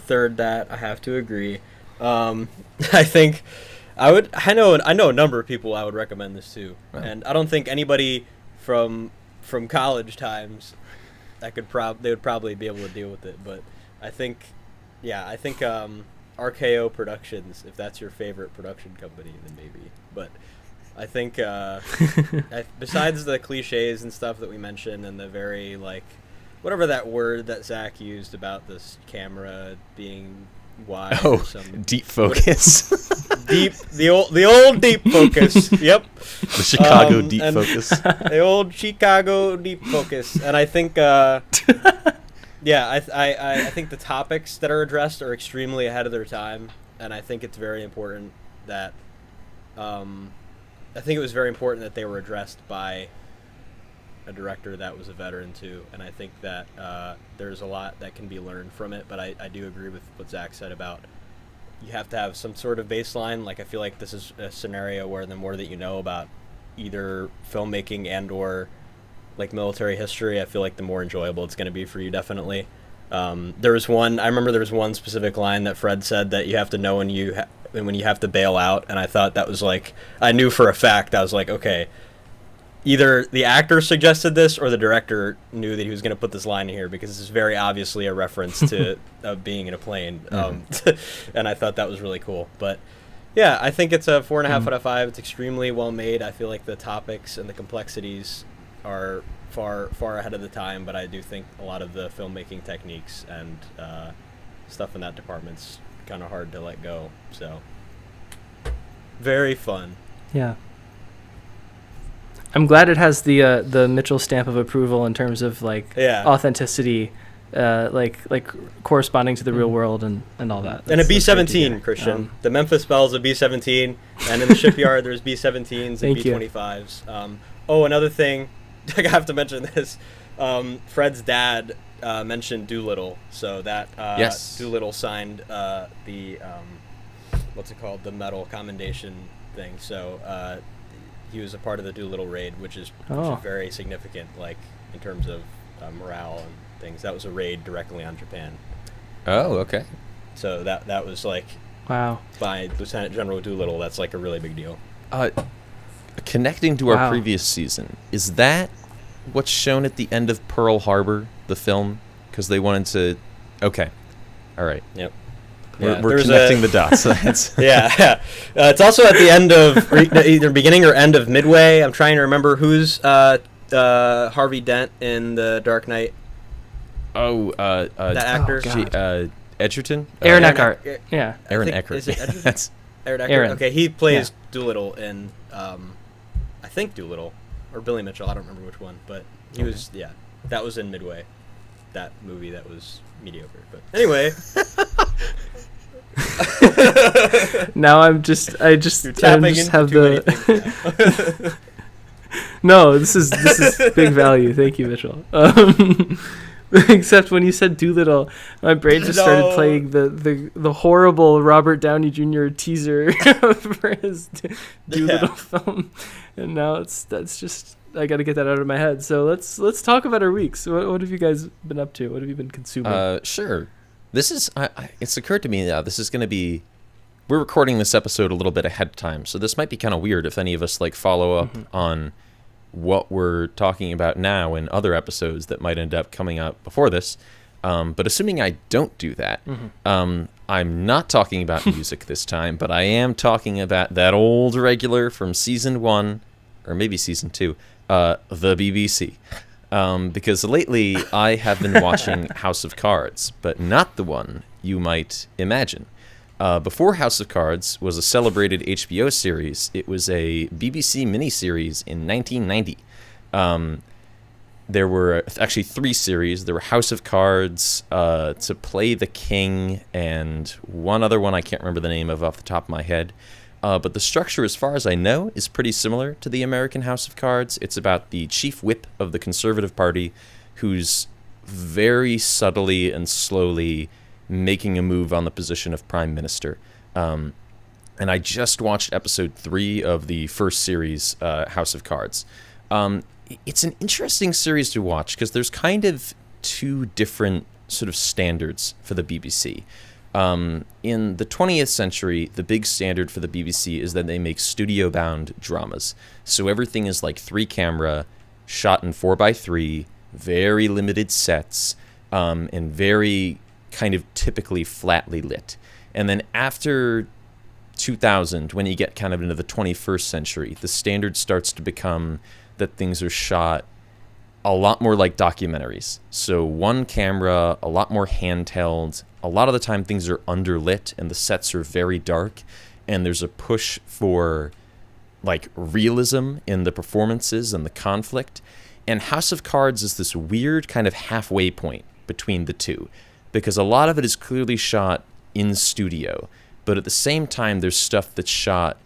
[SPEAKER 3] third that. I have to agree. I think I know a number of people I would recommend this to, and I don't think anybody from college times that they would probably be able to deal with it. But I think RKO Productions, if that's your favorite production company, then maybe. But I think besides the cliches and stuff that we mentioned and the very like. Whatever that word that Zach used about this camera being wide.
[SPEAKER 2] Oh,
[SPEAKER 3] or some,
[SPEAKER 2] deep focus.
[SPEAKER 3] The old deep focus. Yep.
[SPEAKER 2] The Chicago deep focus.
[SPEAKER 3] The old Chicago deep focus. And I think, I think the topics that are addressed are extremely ahead of their time. And I think it's very important that, I think it was very important that they were addressed by a director that was a veteran too, and I think that there's a lot that can be learned from it, but I do agree with what Zach said about you have to have some sort of baseline. Like I feel like this is a scenario where the more that you know about either filmmaking and or like military history, I feel like the more enjoyable it's going to be for you, definitely. I remember there was one specific line that Fred said that you have to know when you have to bail out, and I thought that was like, I knew for a fact, I was like, okay, either the actor suggested this or the director knew that he was going to put this line in here, because this is very obviously a reference to being in a plane. And I thought that was really cool. But yeah, I think it's a 4.5 out of 5. It's extremely well made. I feel like the topics and the complexities are far ahead of the time, but I do think a lot of the filmmaking techniques and stuff in that department's kind of hard to let go. So very fun.
[SPEAKER 1] Yeah. I'm glad it has the Mitchell stamp of approval in terms of like authenticity, like corresponding to the real world and all that.
[SPEAKER 3] And a B-17, Christian. The Memphis Belle's a B-17, and in the shipyard there's B-17s and B-25s. Another thing, I have to mention this. Fred's dad mentioned Doolittle, so that Doolittle signed the what's it called, the medal commendation thing. So. He was a part of the Doolittle raid, which is very significant, like in terms of morale and things. That was a raid directly on Japan.
[SPEAKER 2] Oh, okay.
[SPEAKER 3] So that was like,
[SPEAKER 1] wow,
[SPEAKER 3] by Lieutenant General Doolittle. That's like a really big deal.
[SPEAKER 2] Connecting to our previous season, is that what's shown at the end of Pearl Harbor, the film? Because they wanted to. Okay, all right.
[SPEAKER 3] Yep.
[SPEAKER 2] We're connecting the dots.
[SPEAKER 3] It's also at the end of either beginning or end of Midway. I'm trying to remember who's Harvey Dent in The Dark Knight. That actor.
[SPEAKER 2] Edgerton.
[SPEAKER 1] Aaron Eckhart.
[SPEAKER 2] Aaron Eckhart.
[SPEAKER 3] Is it Edgerton?
[SPEAKER 2] That's
[SPEAKER 3] Aaron Eckhart. Okay, he plays Doolittle in I think Doolittle or Billy Mitchell. I don't remember which one, but he was that was in Midway. That movie that was mediocre, but anyway.
[SPEAKER 1] Now I just
[SPEAKER 3] You're tapping into
[SPEAKER 1] have
[SPEAKER 3] too many
[SPEAKER 1] the.
[SPEAKER 3] things now.
[SPEAKER 1] No, this is big value. Thank you, Mitchell. Except when you said Doolittle, my brain just started playing the horrible Robert Downey Jr. teaser for his Doolittle film, and now that's just I got to get that out of my head. So let's talk about our weeks. What have you guys been up to? What have you been consuming?
[SPEAKER 2] Sure. This is it's occurred to me now. This is going to be. We're recording this episode a little bit ahead of time, so this might be kind of weird if any of us like follow up on what we're talking about now in other episodes that might end up coming out before this. But assuming I don't do that, I'm not talking about music this time, but I am talking about that old regular from season 1, or maybe season 2, the BBC. Because lately I have been watching House of Cards, but not the one you might imagine. Before House of Cards was a celebrated HBO series, it was a BBC miniseries in 1990. There were actually 3 series. There were House of Cards, To Play the King, and one other one I can't remember the name of off the top of my head. But the structure, as far as I know, is pretty similar to the American House of Cards. It's about the chief whip of the Conservative Party, who's very subtly and slowly making a move on the position of prime minister. And I just watched episode 3 of the first series, House of Cards. It's an interesting series to watch because there's kind of 2 different sort of standards for the BBC. In the 20th century, the big standard for the BBC is that they make studio-bound dramas. So everything is like 3 camera, shot in 4x3, very limited sets, and very kind of typically flatly lit. And then after 2000, when you get kind of into the 21st century, the standard starts to become that things are shot a lot more like documentaries. So 1 camera, a lot more handheld. A lot of the time things are underlit and the sets are very dark, and there's a push for like realism in the performances and the conflict. And House of Cards is this weird kind of halfway point between the 2. Because a lot of it is clearly shot in studio, but at the same time, there's stuff that's shot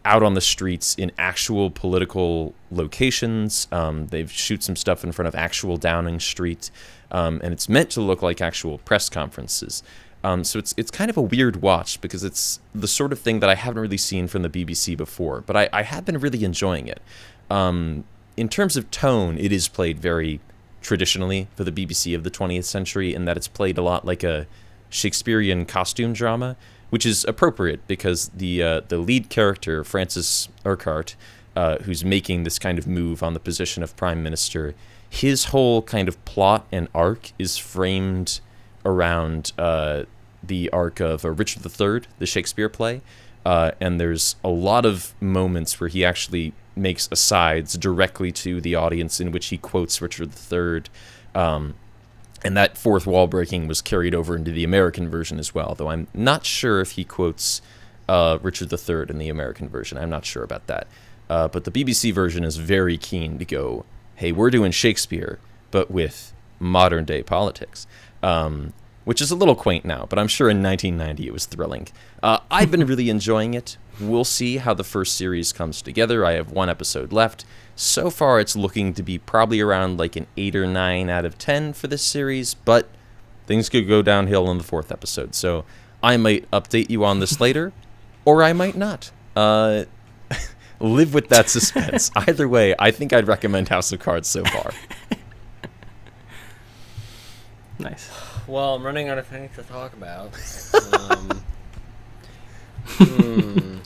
[SPEAKER 2] out on the streets in actual political locations. They've shoot some stuff in front of actual Downing Street, and it's meant to look like actual press conferences. So it's kind of a weird watch because it's the sort of thing that I haven't really seen from the BBC before, but I have been really enjoying it. In terms of tone, it is played very traditionally for the BBC of the 20th century, in that it's played a lot like a Shakespearean costume drama, which is appropriate because the lead character, Francis Urquhart, who's making this kind of move on the position of prime minister, his whole kind of plot and arc is framed around the arc of Richard III, the Shakespeare play, and there's a lot of moments where he actually makes asides directly to the audience in which he quotes Richard III. And that fourth wall breaking was carried over into the American version as well, though I'm not sure if he quotes Richard III in the American version. I'm not sure about that. But the BBC version is very keen to go, hey, we're doing Shakespeare, but with modern-day politics, which is a little quaint now, but I'm sure in 1990 it was thrilling. I've been really enjoying it. We'll see how the first series comes together. I have 1 episode left. So far, it's looking to be probably around like an 8 or 9 out of 10 for this series, but things could go downhill in the 4th episode. So I might update you on this later, or I might not. Live with that suspense. Either way, I think I'd recommend House of Cards so far.
[SPEAKER 1] Nice.
[SPEAKER 3] Well, I'm running out of things to talk about. I'm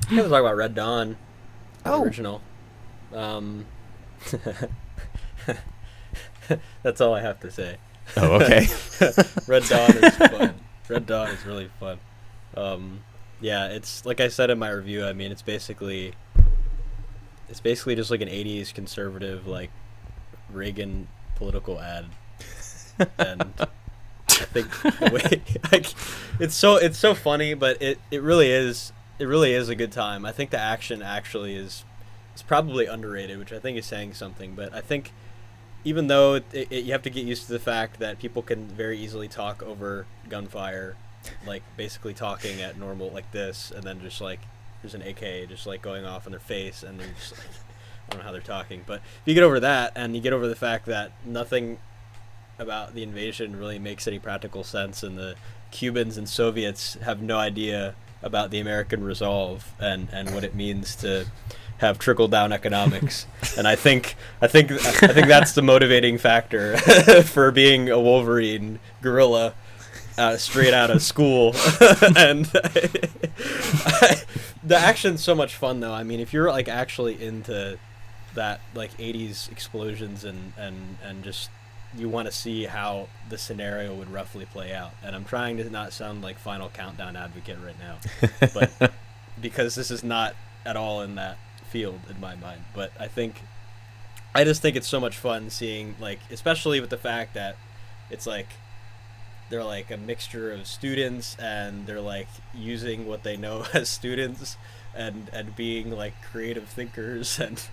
[SPEAKER 3] going to talk about Red Dawn. Original. That's all I have to say.
[SPEAKER 2] Oh, okay.
[SPEAKER 3] Red Dawn is fun. Red Dawn is really fun. Yeah, it's like I said in my review. I mean, it's basically just like an '80s conservative, like Reagan political ad, and I think the way it's so funny, but it really is a good time. I think the action actually is probably underrated, which I think is saying something. But I think even though you have to get used to the fact that people can very easily talk over gunfire like basically talking at normal like this, and then just like there's an AK just like going off in their face, and they're just like, I don't know how they're talking. But if you get over that, and you get over the fact that nothing about the invasion really makes any practical sense, and the Cubans and Soviets have no idea about the American resolve and what it means to have trickle down economics. And I think that's the motivating factor for being a Wolverine guerrilla straight out of school. And the action's so much fun though. I mean, if you're like actually into that like 80s explosions and just you want to see how the scenario would roughly play out. And I'm trying to not sound like Final Countdown advocate right now, but because this is not at all in that field in my mind. But I just think it's so much fun seeing, like, especially with the fact that it's like they're like a mixture of students, and they're like using what they know as students and being like creative thinkers and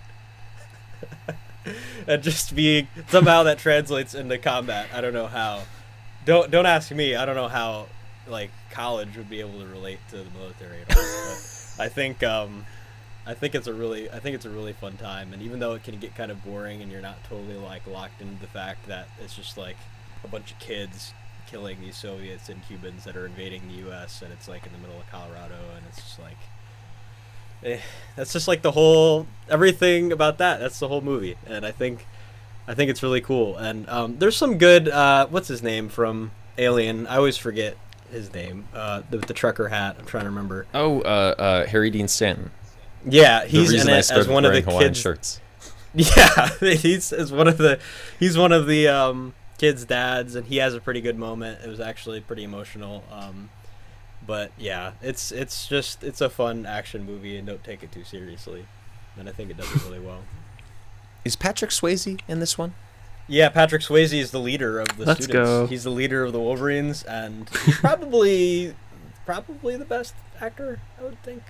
[SPEAKER 3] and just being, somehow that translates into combat. I don't know how. Don't ask me. I don't know how like college would be able to relate to the military at all. But I think it's a really fun time, and even though it can get kind of boring and you're not totally like locked into the fact that it's just like a bunch of kids killing these Soviets and Cubans that are invading the US, and it's like in the middle of Colorado, and it's just like that's just like the whole everything about that. That's the whole movie, and I think it's really cool. And there's some good what's his name from Alien? I always forget his name. The trucker hat. I'm trying to remember.
[SPEAKER 2] Harry Dean Stanton.
[SPEAKER 3] Yeah, he's in it as one of the
[SPEAKER 2] Hawaiian
[SPEAKER 3] kids.
[SPEAKER 2] Shirts.
[SPEAKER 3] Yeah, he's one of the kids' dads, and he has a pretty good moment. It was actually pretty emotional. But yeah, it's a fun action movie, and don't take it too seriously. And I think it does it really well.
[SPEAKER 2] Is Patrick Swayze in this one?
[SPEAKER 3] Yeah, Patrick Swayze is the leader of the
[SPEAKER 1] Let's
[SPEAKER 3] students.
[SPEAKER 1] go.
[SPEAKER 3] He's the leader of the Wolverines, and he's probably the best actor, I would think.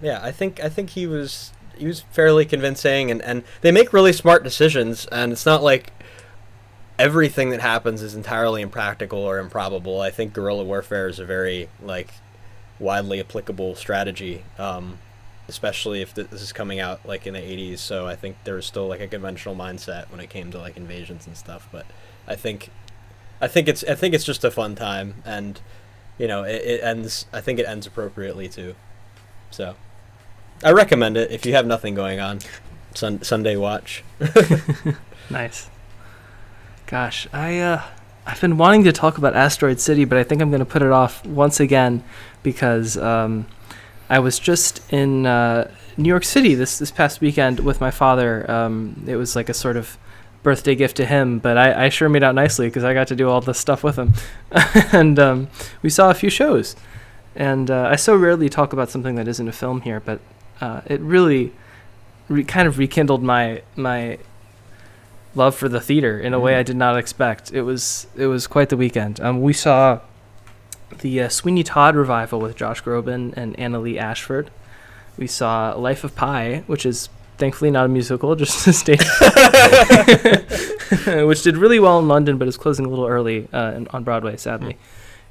[SPEAKER 3] Yeah, I think he was fairly convincing, and they make really smart decisions, and it's not like everything that happens is entirely impractical or improbable. I think guerrilla warfare is a very like widely applicable strategy, especially if this is coming out like in the 80s. So I think there was still like a conventional mindset when it came to like invasions and stuff. But I think it's just a fun time, and you know it ends. I think it ends appropriately too. So I recommend it if you have nothing going on. Sunday watch.
[SPEAKER 1] Nice. Gosh, I've been wanting to talk about Asteroid City, but I think I'm going to put it off once again because I was just in New York City this past weekend with my father. It was like a sort of birthday gift to him, but I sure made out nicely because I got to do all this stuff with him. And we saw a few shows. And I so rarely talk about something that isn't a film here, but it really kind of rekindled my love for the theater in a way I did not expect. It was quite the weekend. We saw the Sweeney Todd revival with Josh Groban and Anna Lee Ashford. We saw Life of Pi, which is thankfully not a musical, just a stage, which did really well in London, but is closing a little early on Broadway, sadly.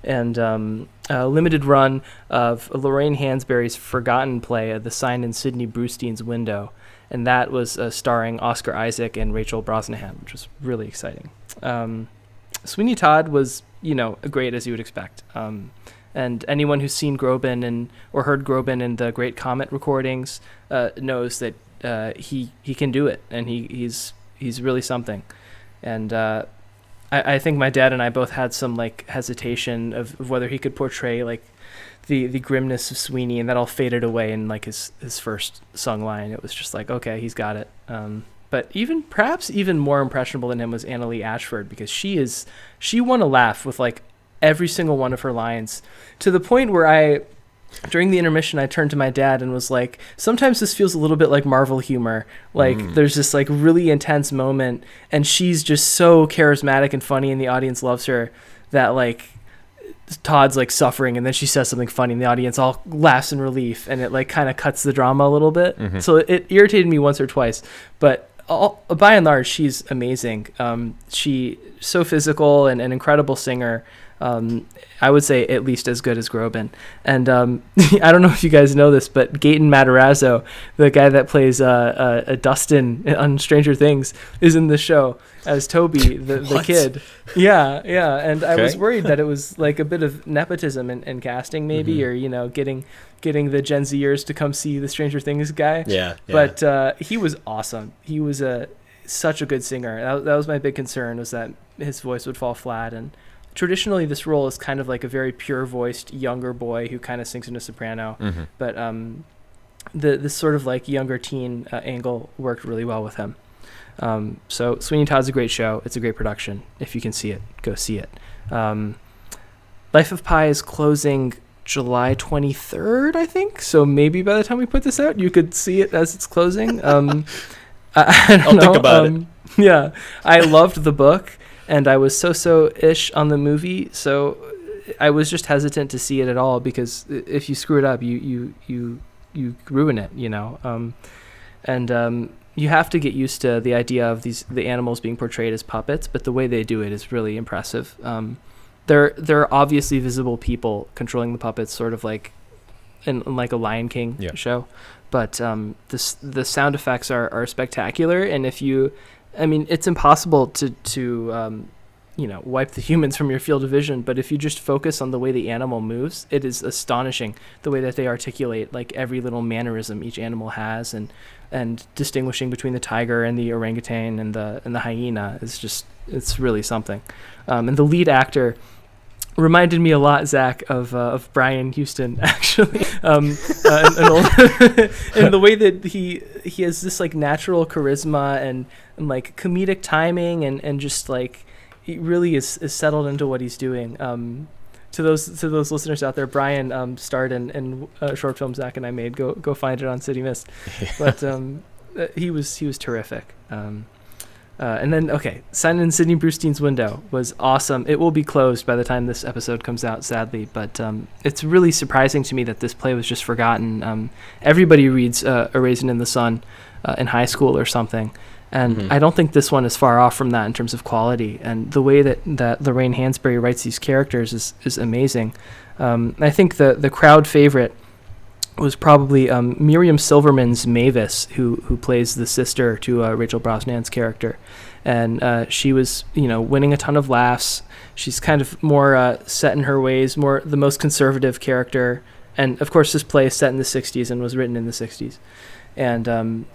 [SPEAKER 1] And a limited run of Lorraine Hansberry's forgotten play, The Sign in Sidney Brewstein's Window. And that was starring Oscar Isaac and Rachel Brosnahan, which was really exciting. Sweeney Todd was, great as you would expect. And anyone who's seen Groban or heard Groban in the Great Comet recordings knows that he can do it, and he's really something. And I think my dad and I both had some like hesitation of whether he could portray like the grimness of Sweeney, and that all faded away in like his first sung line. It was just like, okay, he's got it. But perhaps even more impressionable than him was Anna Lee Ashford, because she won a laugh with like every single one of her lines, to the point where during the intermission, I turned to my dad and was like, sometimes this feels a little bit like Marvel humor. Like there's this like really intense moment, and she's just so charismatic and funny, and the audience loves her, that like Todd's like suffering, and then she says something funny, and the audience all laughs in relief, and it like kind of cuts the drama a little bit. So it irritated me once or twice, but by and large, she's amazing. She's so physical and an incredible singer. I would say at least as good as Groban. And I don't know if you guys know this, but Gaten Matarazzo, the guy that plays Dustin on Stranger Things, is in the show as Toby, the kid. Yeah. And I was worried that it was like a bit of nepotism in casting, maybe, or getting the Gen Zers to come see the Stranger Things guy.
[SPEAKER 3] Yeah.
[SPEAKER 1] But he was awesome. He was such a good singer. That was my big concern, was that his voice would fall flat. And traditionally, this role is kind of like a very pure-voiced younger boy who kind of sings in a soprano. But this sort of like younger teen angle worked really well with him. So Sweeney Todd's a great show. It's a great production. If you can see it, go see it. Life of Pi is closing July 23rd, I think. So maybe by the time we put this out, you could see it as it's closing. I'll
[SPEAKER 3] think about it.
[SPEAKER 1] Yeah, I loved the book, and I was so-ish on the movie, so I was just hesitant to see it at all, because if you screw it up, you ruin it, and you have to get used to the idea of the animals being portrayed as puppets, but the way they do it is really impressive. There are obviously visible people controlling the puppets, sort of like in like a Lion King show, but the sound effects are spectacular, and it's impossible to wipe the humans from your field of vision, but if you just focus on the way the animal moves, it is astonishing the way that they articulate like every little mannerism each animal has, and distinguishing between the tiger and the orangutan and the hyena it's really something. And the lead actor reminded me a lot, Zach, of Brian Houston, actually, and the way that he has this like natural charisma and like comedic timing, and just like he really is settled into what he's doing. To those listeners out there, Brian starred in a short film Zach and I made. Go find it on City Mist. But he was terrific. And then, Simon and Sidney Brustein's Window was awesome. It will be closed by the time this episode comes out, sadly, but it's really surprising to me that this play was just forgotten. Everybody reads A Raisin in the Sun in high school or something, and I don't think this one is far off from that in terms of quality. And the way that Lorraine Hansberry writes these characters is amazing. I think the crowd favorite was probably Miriam Silverman's Mavis, who plays the sister to Rachel Brosnan's character, and she was winning a ton of laughs. She's kind of more set in her ways, more the most conservative character, and of course this play is set in the 60s and was written in the 60s, and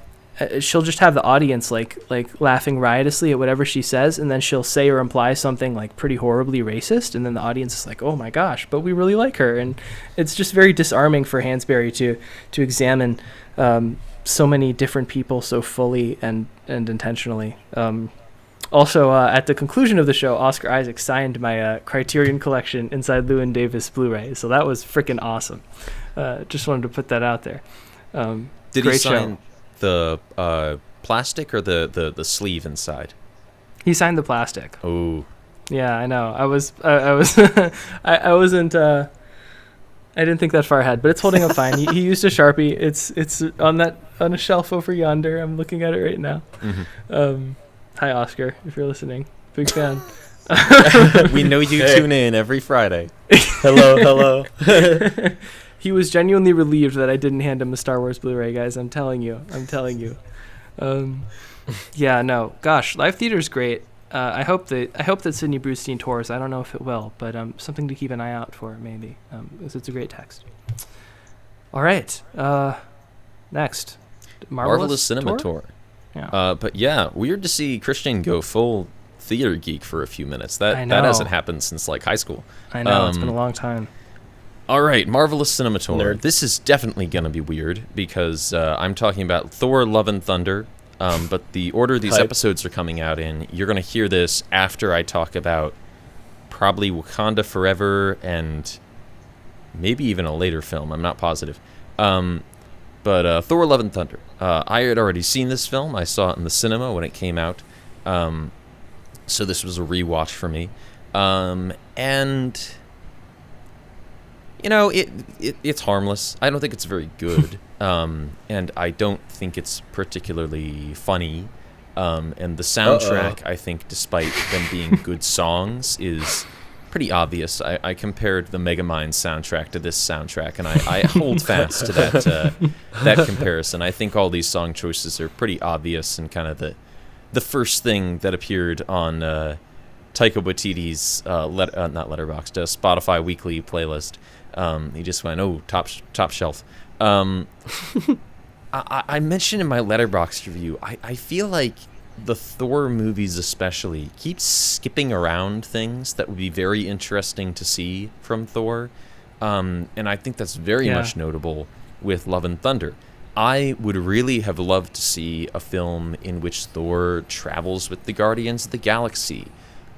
[SPEAKER 1] she'll just have the audience like laughing riotously at whatever she says, and then she'll say or imply something like pretty horribly racist, and then the audience is like, oh my gosh, but we really like her. And it's just very disarming for Hansberry to examine so many different people so fully and intentionally. Also, at the conclusion of the show, Oscar Isaac signed my Criterion Collection Inside Llewyn Davis Blu-ray, so that was freaking awesome. Just wanted to put that out there.
[SPEAKER 2] Did
[SPEAKER 1] great
[SPEAKER 2] he sign
[SPEAKER 1] show.
[SPEAKER 2] The plastic or the sleeve inside?
[SPEAKER 1] He signed the plastic.
[SPEAKER 2] Oh.
[SPEAKER 1] Yeah, I know. I wasn't. I didn't think that far ahead, but it's holding up fine. He used a Sharpie. It's on a shelf over yonder. I'm looking at it right now. Hi, Oscar, if you're listening. Big fan.
[SPEAKER 2] We know you tune in every Friday.
[SPEAKER 3] Hello.
[SPEAKER 1] He was genuinely relieved that I didn't hand him a Star Wars Blu-ray, guys. I'm telling you. Yeah, no. Gosh, live theater's great. I hope that Sidney Brustein tours. I don't know if it will, but something to keep an eye out for, maybe, because it's a great text. All right. Next.
[SPEAKER 2] Marvelous Cinema Tour.
[SPEAKER 1] Yeah.
[SPEAKER 2] But yeah, weird to see Christian go full theater geek for a few minutes. That hasn't happened since like high school.
[SPEAKER 1] I know, it's been a long time.
[SPEAKER 2] All right, Marvelous Cinema Tour.
[SPEAKER 3] Nerd.
[SPEAKER 2] This is definitely going to be weird because I'm talking about Thor: Love and Thunder, but the order these episodes are coming out in, you're going to hear this after I talk about probably Wakanda Forever and maybe even a later film. I'm not positive. But Thor: Love and Thunder. I had already seen this film. I saw it in the cinema when it came out. So this was a rewatch for me. And it's harmless. I don't think it's very good, and I don't think it's particularly funny. And the soundtrack, I think, despite them being good songs, is pretty obvious. I compared the Megamind soundtrack to this soundtrack, and I hold fast to that comparison. I think all these song choices are pretty obvious and kind of the first thing that appeared on Taika Waititi's not Letterboxd, Spotify weekly playlist. He just went, oh, top shelf. I mentioned in my Letterboxd review, I feel like the Thor movies especially keep skipping around things that would be very interesting to see from Thor. And I think that's very much notable with Love and Thunder. I would really have loved to see a film in which Thor travels with the Guardians of the Galaxy,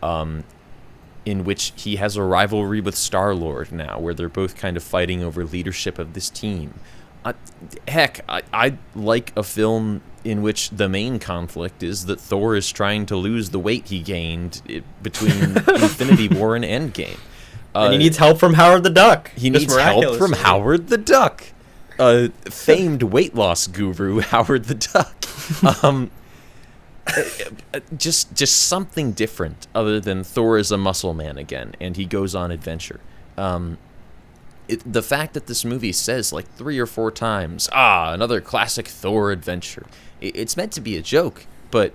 [SPEAKER 2] in which he has a rivalry with Star-Lord now, where they're both kind of fighting over leadership of this team. Heck, I'd like a film in which the main conflict is that Thor is trying to lose the weight he gained between Infinity War and Endgame.
[SPEAKER 3] And he needs help from Howard the Duck.
[SPEAKER 2] He needs help from Howard the Duck. Famed weight loss guru, Howard the Duck. Just something different other than Thor is a muscle man again, and he goes on adventure. The fact that this movie says like 3 or 4 times, another classic Thor adventure. It's meant to be a joke, but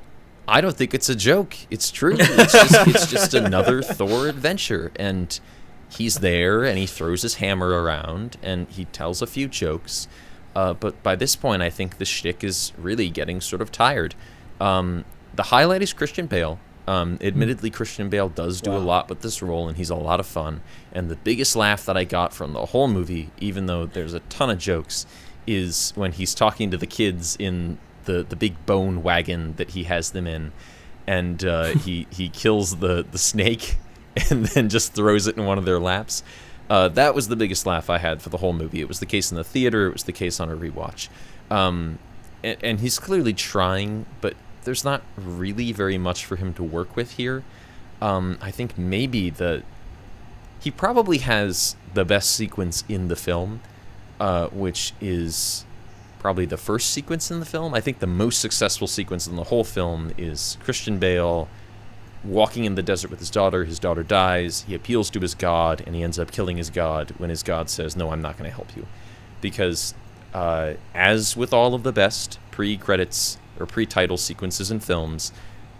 [SPEAKER 2] I don't think it's a joke. It's true. It's just another Thor adventure, and he's there, and he throws his hammer around, and he tells a few jokes. But by this point, I think the shtick is really getting sort of tired. The highlight is Christian Bale. Admittedly, Christian Bale does do a lot with this role, and he's a lot of fun. And the biggest laugh that I got from the whole movie, even though there's a ton of jokes, is when he's talking to the kids in the big bone wagon that he has them in, and he kills the snake and then just throws it in one of their laps. That was the biggest laugh I had for the whole movie. It was the case in the theater. It was the case on a rewatch. And he's clearly trying, but there's not really very much for him to work with here. I think maybe he probably has the best sequence in the film, which is probably the first sequence in the film. I think the most successful sequence in the whole film is Christian Bale walking in the desert with his daughter. His daughter dies. He appeals to his god, and he ends up killing his god when his god says, "No, I'm not going to help you." Because as with all of the best pre-credits or pre-title sequences in films,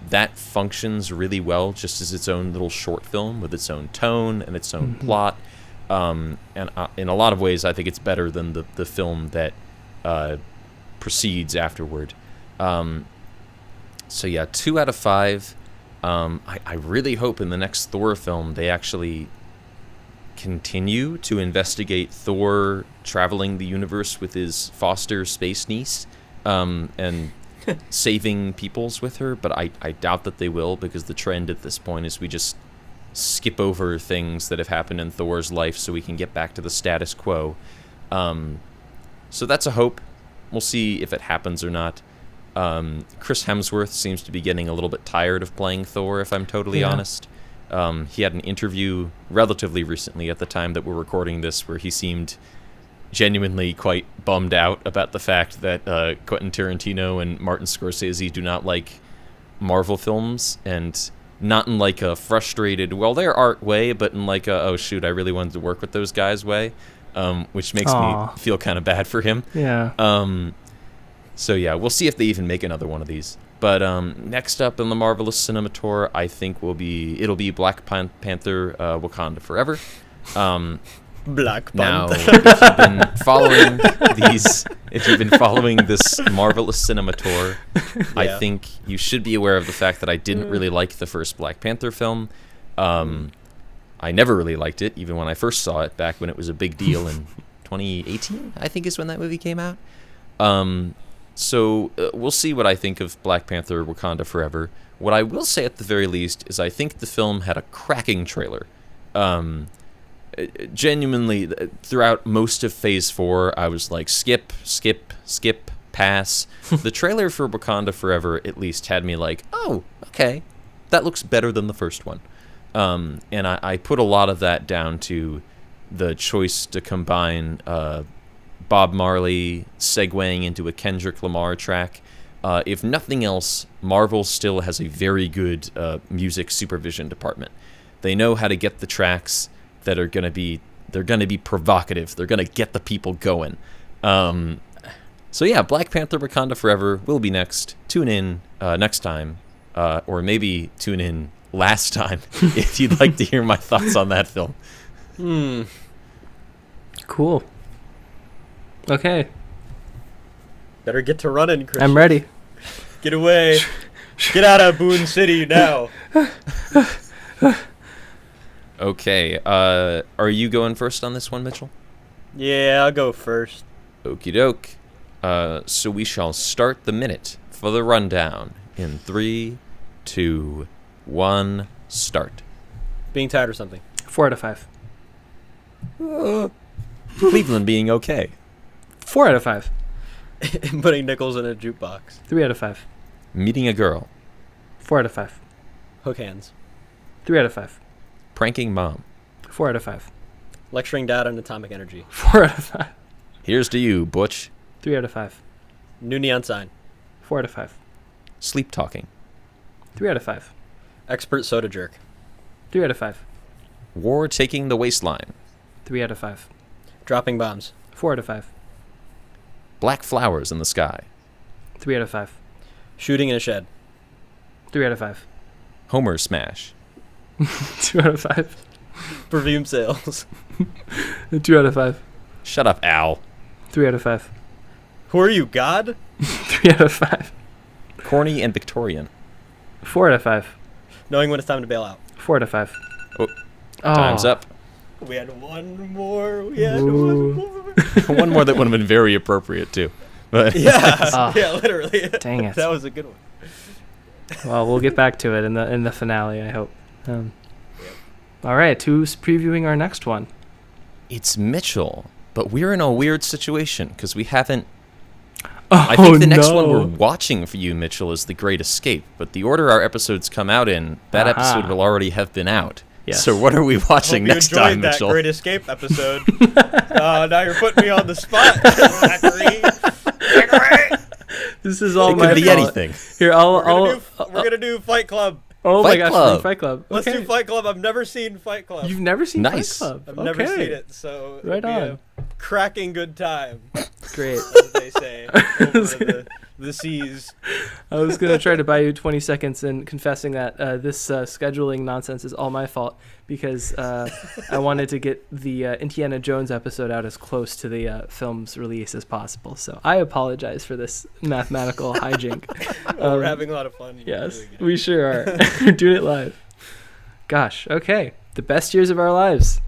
[SPEAKER 2] that functions really well just as its own little short film with its own tone and its own plot. And in a lot of ways, I think it's better than the film that proceeds afterward. So yeah, 2 out of 5. I really hope in the next Thor film they actually continue to investigate Thor traveling the universe with his foster space niece, and saving peoples with her, but I doubt that they will, because the trend at this point is we just skip over things that have happened in Thor's life so we can get back to the status quo. So that's a hope. We'll see if it happens or not. Chris Hemsworth seems to be getting a little bit tired of playing Thor, if I'm totally honest. He had an interview relatively recently at the time that we're recording this where he seemed genuinely quite bummed out about the fact that Quentin Tarantino and Martin Scorsese do not like Marvel films, and not in like a frustrated, well, their art way, but in like a, oh shoot, I really wanted to work with those guys way, which makes me feel kind of bad for him.
[SPEAKER 1] Yeah.
[SPEAKER 2] So yeah, we'll see if they even make another one of these. But next up in the Marvelous Cinema Tour, I think it'll be Black Panther, Wakanda Forever.
[SPEAKER 3] Black
[SPEAKER 2] Now,
[SPEAKER 3] Panther.
[SPEAKER 2] if you've been following this Marvelous Cinema Tour, I think you should be aware of the fact that I didn't really like the first Black Panther film. I never really liked it, even when I first saw it back when it was a big deal in 2018, I think is when that movie came out. So we'll see what I think of Black Panther Wakanda Forever. What I will say at the very least is I think the film had a cracking trailer. Genuinely, throughout most of Phase 4, I was like, skip, pass. The trailer for Wakanda Forever at least had me like, oh, okay, that looks better than the first one. And I put a lot of that down to the choice to combine Bob Marley segueing into a Kendrick Lamar track. If nothing else, Marvel still has a very good music supervision department. They know how to get the tracks that are going to be, they're going to be provocative. They're going to get the people going. So yeah, Black Panther Wakanda Forever will be next. Tune in next time, or maybe tune in last time if you'd like to hear my thoughts on that film.
[SPEAKER 1] Cool. Okay.
[SPEAKER 3] Better get to running, Christian.
[SPEAKER 1] I'm ready.
[SPEAKER 3] Get away. Get out of Boone City now.
[SPEAKER 2] Okay, are you going first on this one, Mitchell?
[SPEAKER 3] Yeah, I'll go first.
[SPEAKER 2] Okie doke. So we shall start the minute for the rundown in 3, 2, 1, start.
[SPEAKER 3] Being tired or something.
[SPEAKER 1] 4 out of 5.
[SPEAKER 2] Cleveland being okay.
[SPEAKER 1] 4 out of 5.
[SPEAKER 3] Putting nickels in a jukebox.
[SPEAKER 1] 3 out of 5.
[SPEAKER 2] Meeting a girl.
[SPEAKER 1] 4 out of 5.
[SPEAKER 3] Hook hands.
[SPEAKER 1] 3 out of 5.
[SPEAKER 2] Pranking mom.
[SPEAKER 1] 4 out of 5.
[SPEAKER 3] Lecturing dad on atomic energy.
[SPEAKER 1] 4 out of 5.
[SPEAKER 2] Here's to you, Butch.
[SPEAKER 1] 3 out of 5.
[SPEAKER 3] New neon sign.
[SPEAKER 1] 4 out of 5.
[SPEAKER 2] Sleep talking.
[SPEAKER 1] 3 out of 5.
[SPEAKER 3] Expert soda jerk.
[SPEAKER 1] 3 out of 5.
[SPEAKER 2] War taking the waistline.
[SPEAKER 1] 3 out of 5.
[SPEAKER 3] Dropping bombs.
[SPEAKER 1] 4 out of 5.
[SPEAKER 2] Black flowers in the sky.
[SPEAKER 1] 3 out of 5.
[SPEAKER 3] Shooting in a shed.
[SPEAKER 1] 3 out of 5.
[SPEAKER 2] Homer smash.
[SPEAKER 1] 2 out of 5.
[SPEAKER 3] Perfume sales.
[SPEAKER 1] 2 out of 5.
[SPEAKER 2] Shut up, Al.
[SPEAKER 1] 3 out of 5.
[SPEAKER 3] Who are you, God?
[SPEAKER 1] 3 out of 5.
[SPEAKER 2] Corny and Victorian.
[SPEAKER 1] 4 out of 5.
[SPEAKER 3] Knowing when it's time to bail out.
[SPEAKER 1] 4 out of 5.
[SPEAKER 2] Oh, time's up.
[SPEAKER 3] We had one more. We had
[SPEAKER 1] Ooh.
[SPEAKER 3] one more.
[SPEAKER 2] One more that would have been very appropriate, too. But
[SPEAKER 3] Yeah, yeah, literally.
[SPEAKER 1] Dang it.
[SPEAKER 3] That was a good one.
[SPEAKER 1] Well, we'll get back to it in the finale, I hope. All right, who's previewing our next one?
[SPEAKER 2] it's Mitchell. But we're in a weird situation because we haven't...
[SPEAKER 1] Oh,
[SPEAKER 2] I think the next one we're watching for you, Mitchell, is The Great Escape. But the order our episodes come out in, that episode will already have been out.
[SPEAKER 1] Yes.
[SPEAKER 2] So what are we watching next time,
[SPEAKER 3] that
[SPEAKER 2] Mitchell?
[SPEAKER 3] Great Escape episode. Now you're putting me on the spot, Zachary.
[SPEAKER 1] This is all
[SPEAKER 2] it
[SPEAKER 1] my
[SPEAKER 2] could be
[SPEAKER 1] fault.
[SPEAKER 2] anything.
[SPEAKER 1] Here,
[SPEAKER 3] We're gonna do Fight Club.
[SPEAKER 1] Oh my
[SPEAKER 2] Fight
[SPEAKER 1] gosh,
[SPEAKER 2] Club.
[SPEAKER 1] Fight Club.
[SPEAKER 3] Let's
[SPEAKER 1] Okay.
[SPEAKER 3] do Fight Club. I've never seen Fight Club.
[SPEAKER 1] You've never seen
[SPEAKER 2] Nice.
[SPEAKER 1] Fight Club?
[SPEAKER 3] I've
[SPEAKER 1] Okay.
[SPEAKER 3] never seen it, so
[SPEAKER 1] Right
[SPEAKER 3] it'll be
[SPEAKER 1] on.
[SPEAKER 3] a cracking good time,
[SPEAKER 1] Great.
[SPEAKER 3] as they say, over the seas.
[SPEAKER 1] I was going to try to buy you 20 seconds in confessing that this scheduling nonsense is all my fault because I wanted to get the Indiana Jones episode out as close to the film's release as possible. So I apologize for this mathematical hijink.
[SPEAKER 3] We're having a lot of fun.
[SPEAKER 1] Yes,
[SPEAKER 3] doing it.
[SPEAKER 1] we sure are. We're doing it live. Gosh, okay. The best years of our lives.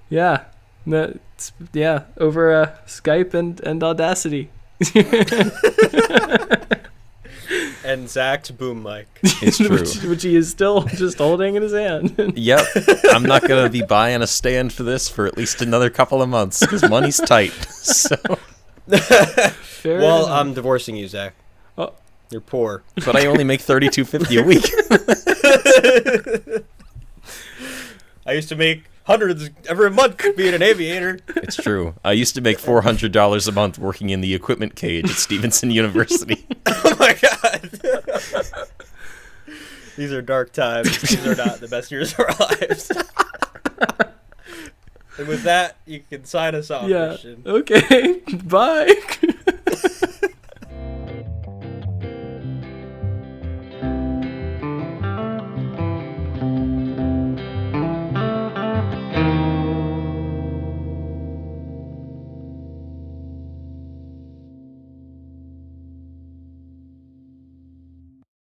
[SPEAKER 1] Yeah. Over Skype and Audacity.
[SPEAKER 3] And Zach's boom mic.
[SPEAKER 2] It's true.
[SPEAKER 1] which he is still just holding in his hand.
[SPEAKER 2] Yep. I'm not going to be buying a stand for this for at least another couple of months because money's tight. So,
[SPEAKER 1] Fair
[SPEAKER 3] Well,
[SPEAKER 1] enough.
[SPEAKER 3] I'm divorcing you, Zach.
[SPEAKER 1] Oh.
[SPEAKER 3] You're poor.
[SPEAKER 2] but I only make $32.50 a week.
[SPEAKER 3] I used to make hundreds every month being an aviator.
[SPEAKER 2] It's true. I used to make $400 a month working in the equipment cage at Stevenson University.
[SPEAKER 3] Oh my god. These are dark times. These are not the best years of our lives. And with that, you can sign us off,
[SPEAKER 1] Yeah.
[SPEAKER 3] Christian.
[SPEAKER 1] Okay. Bye.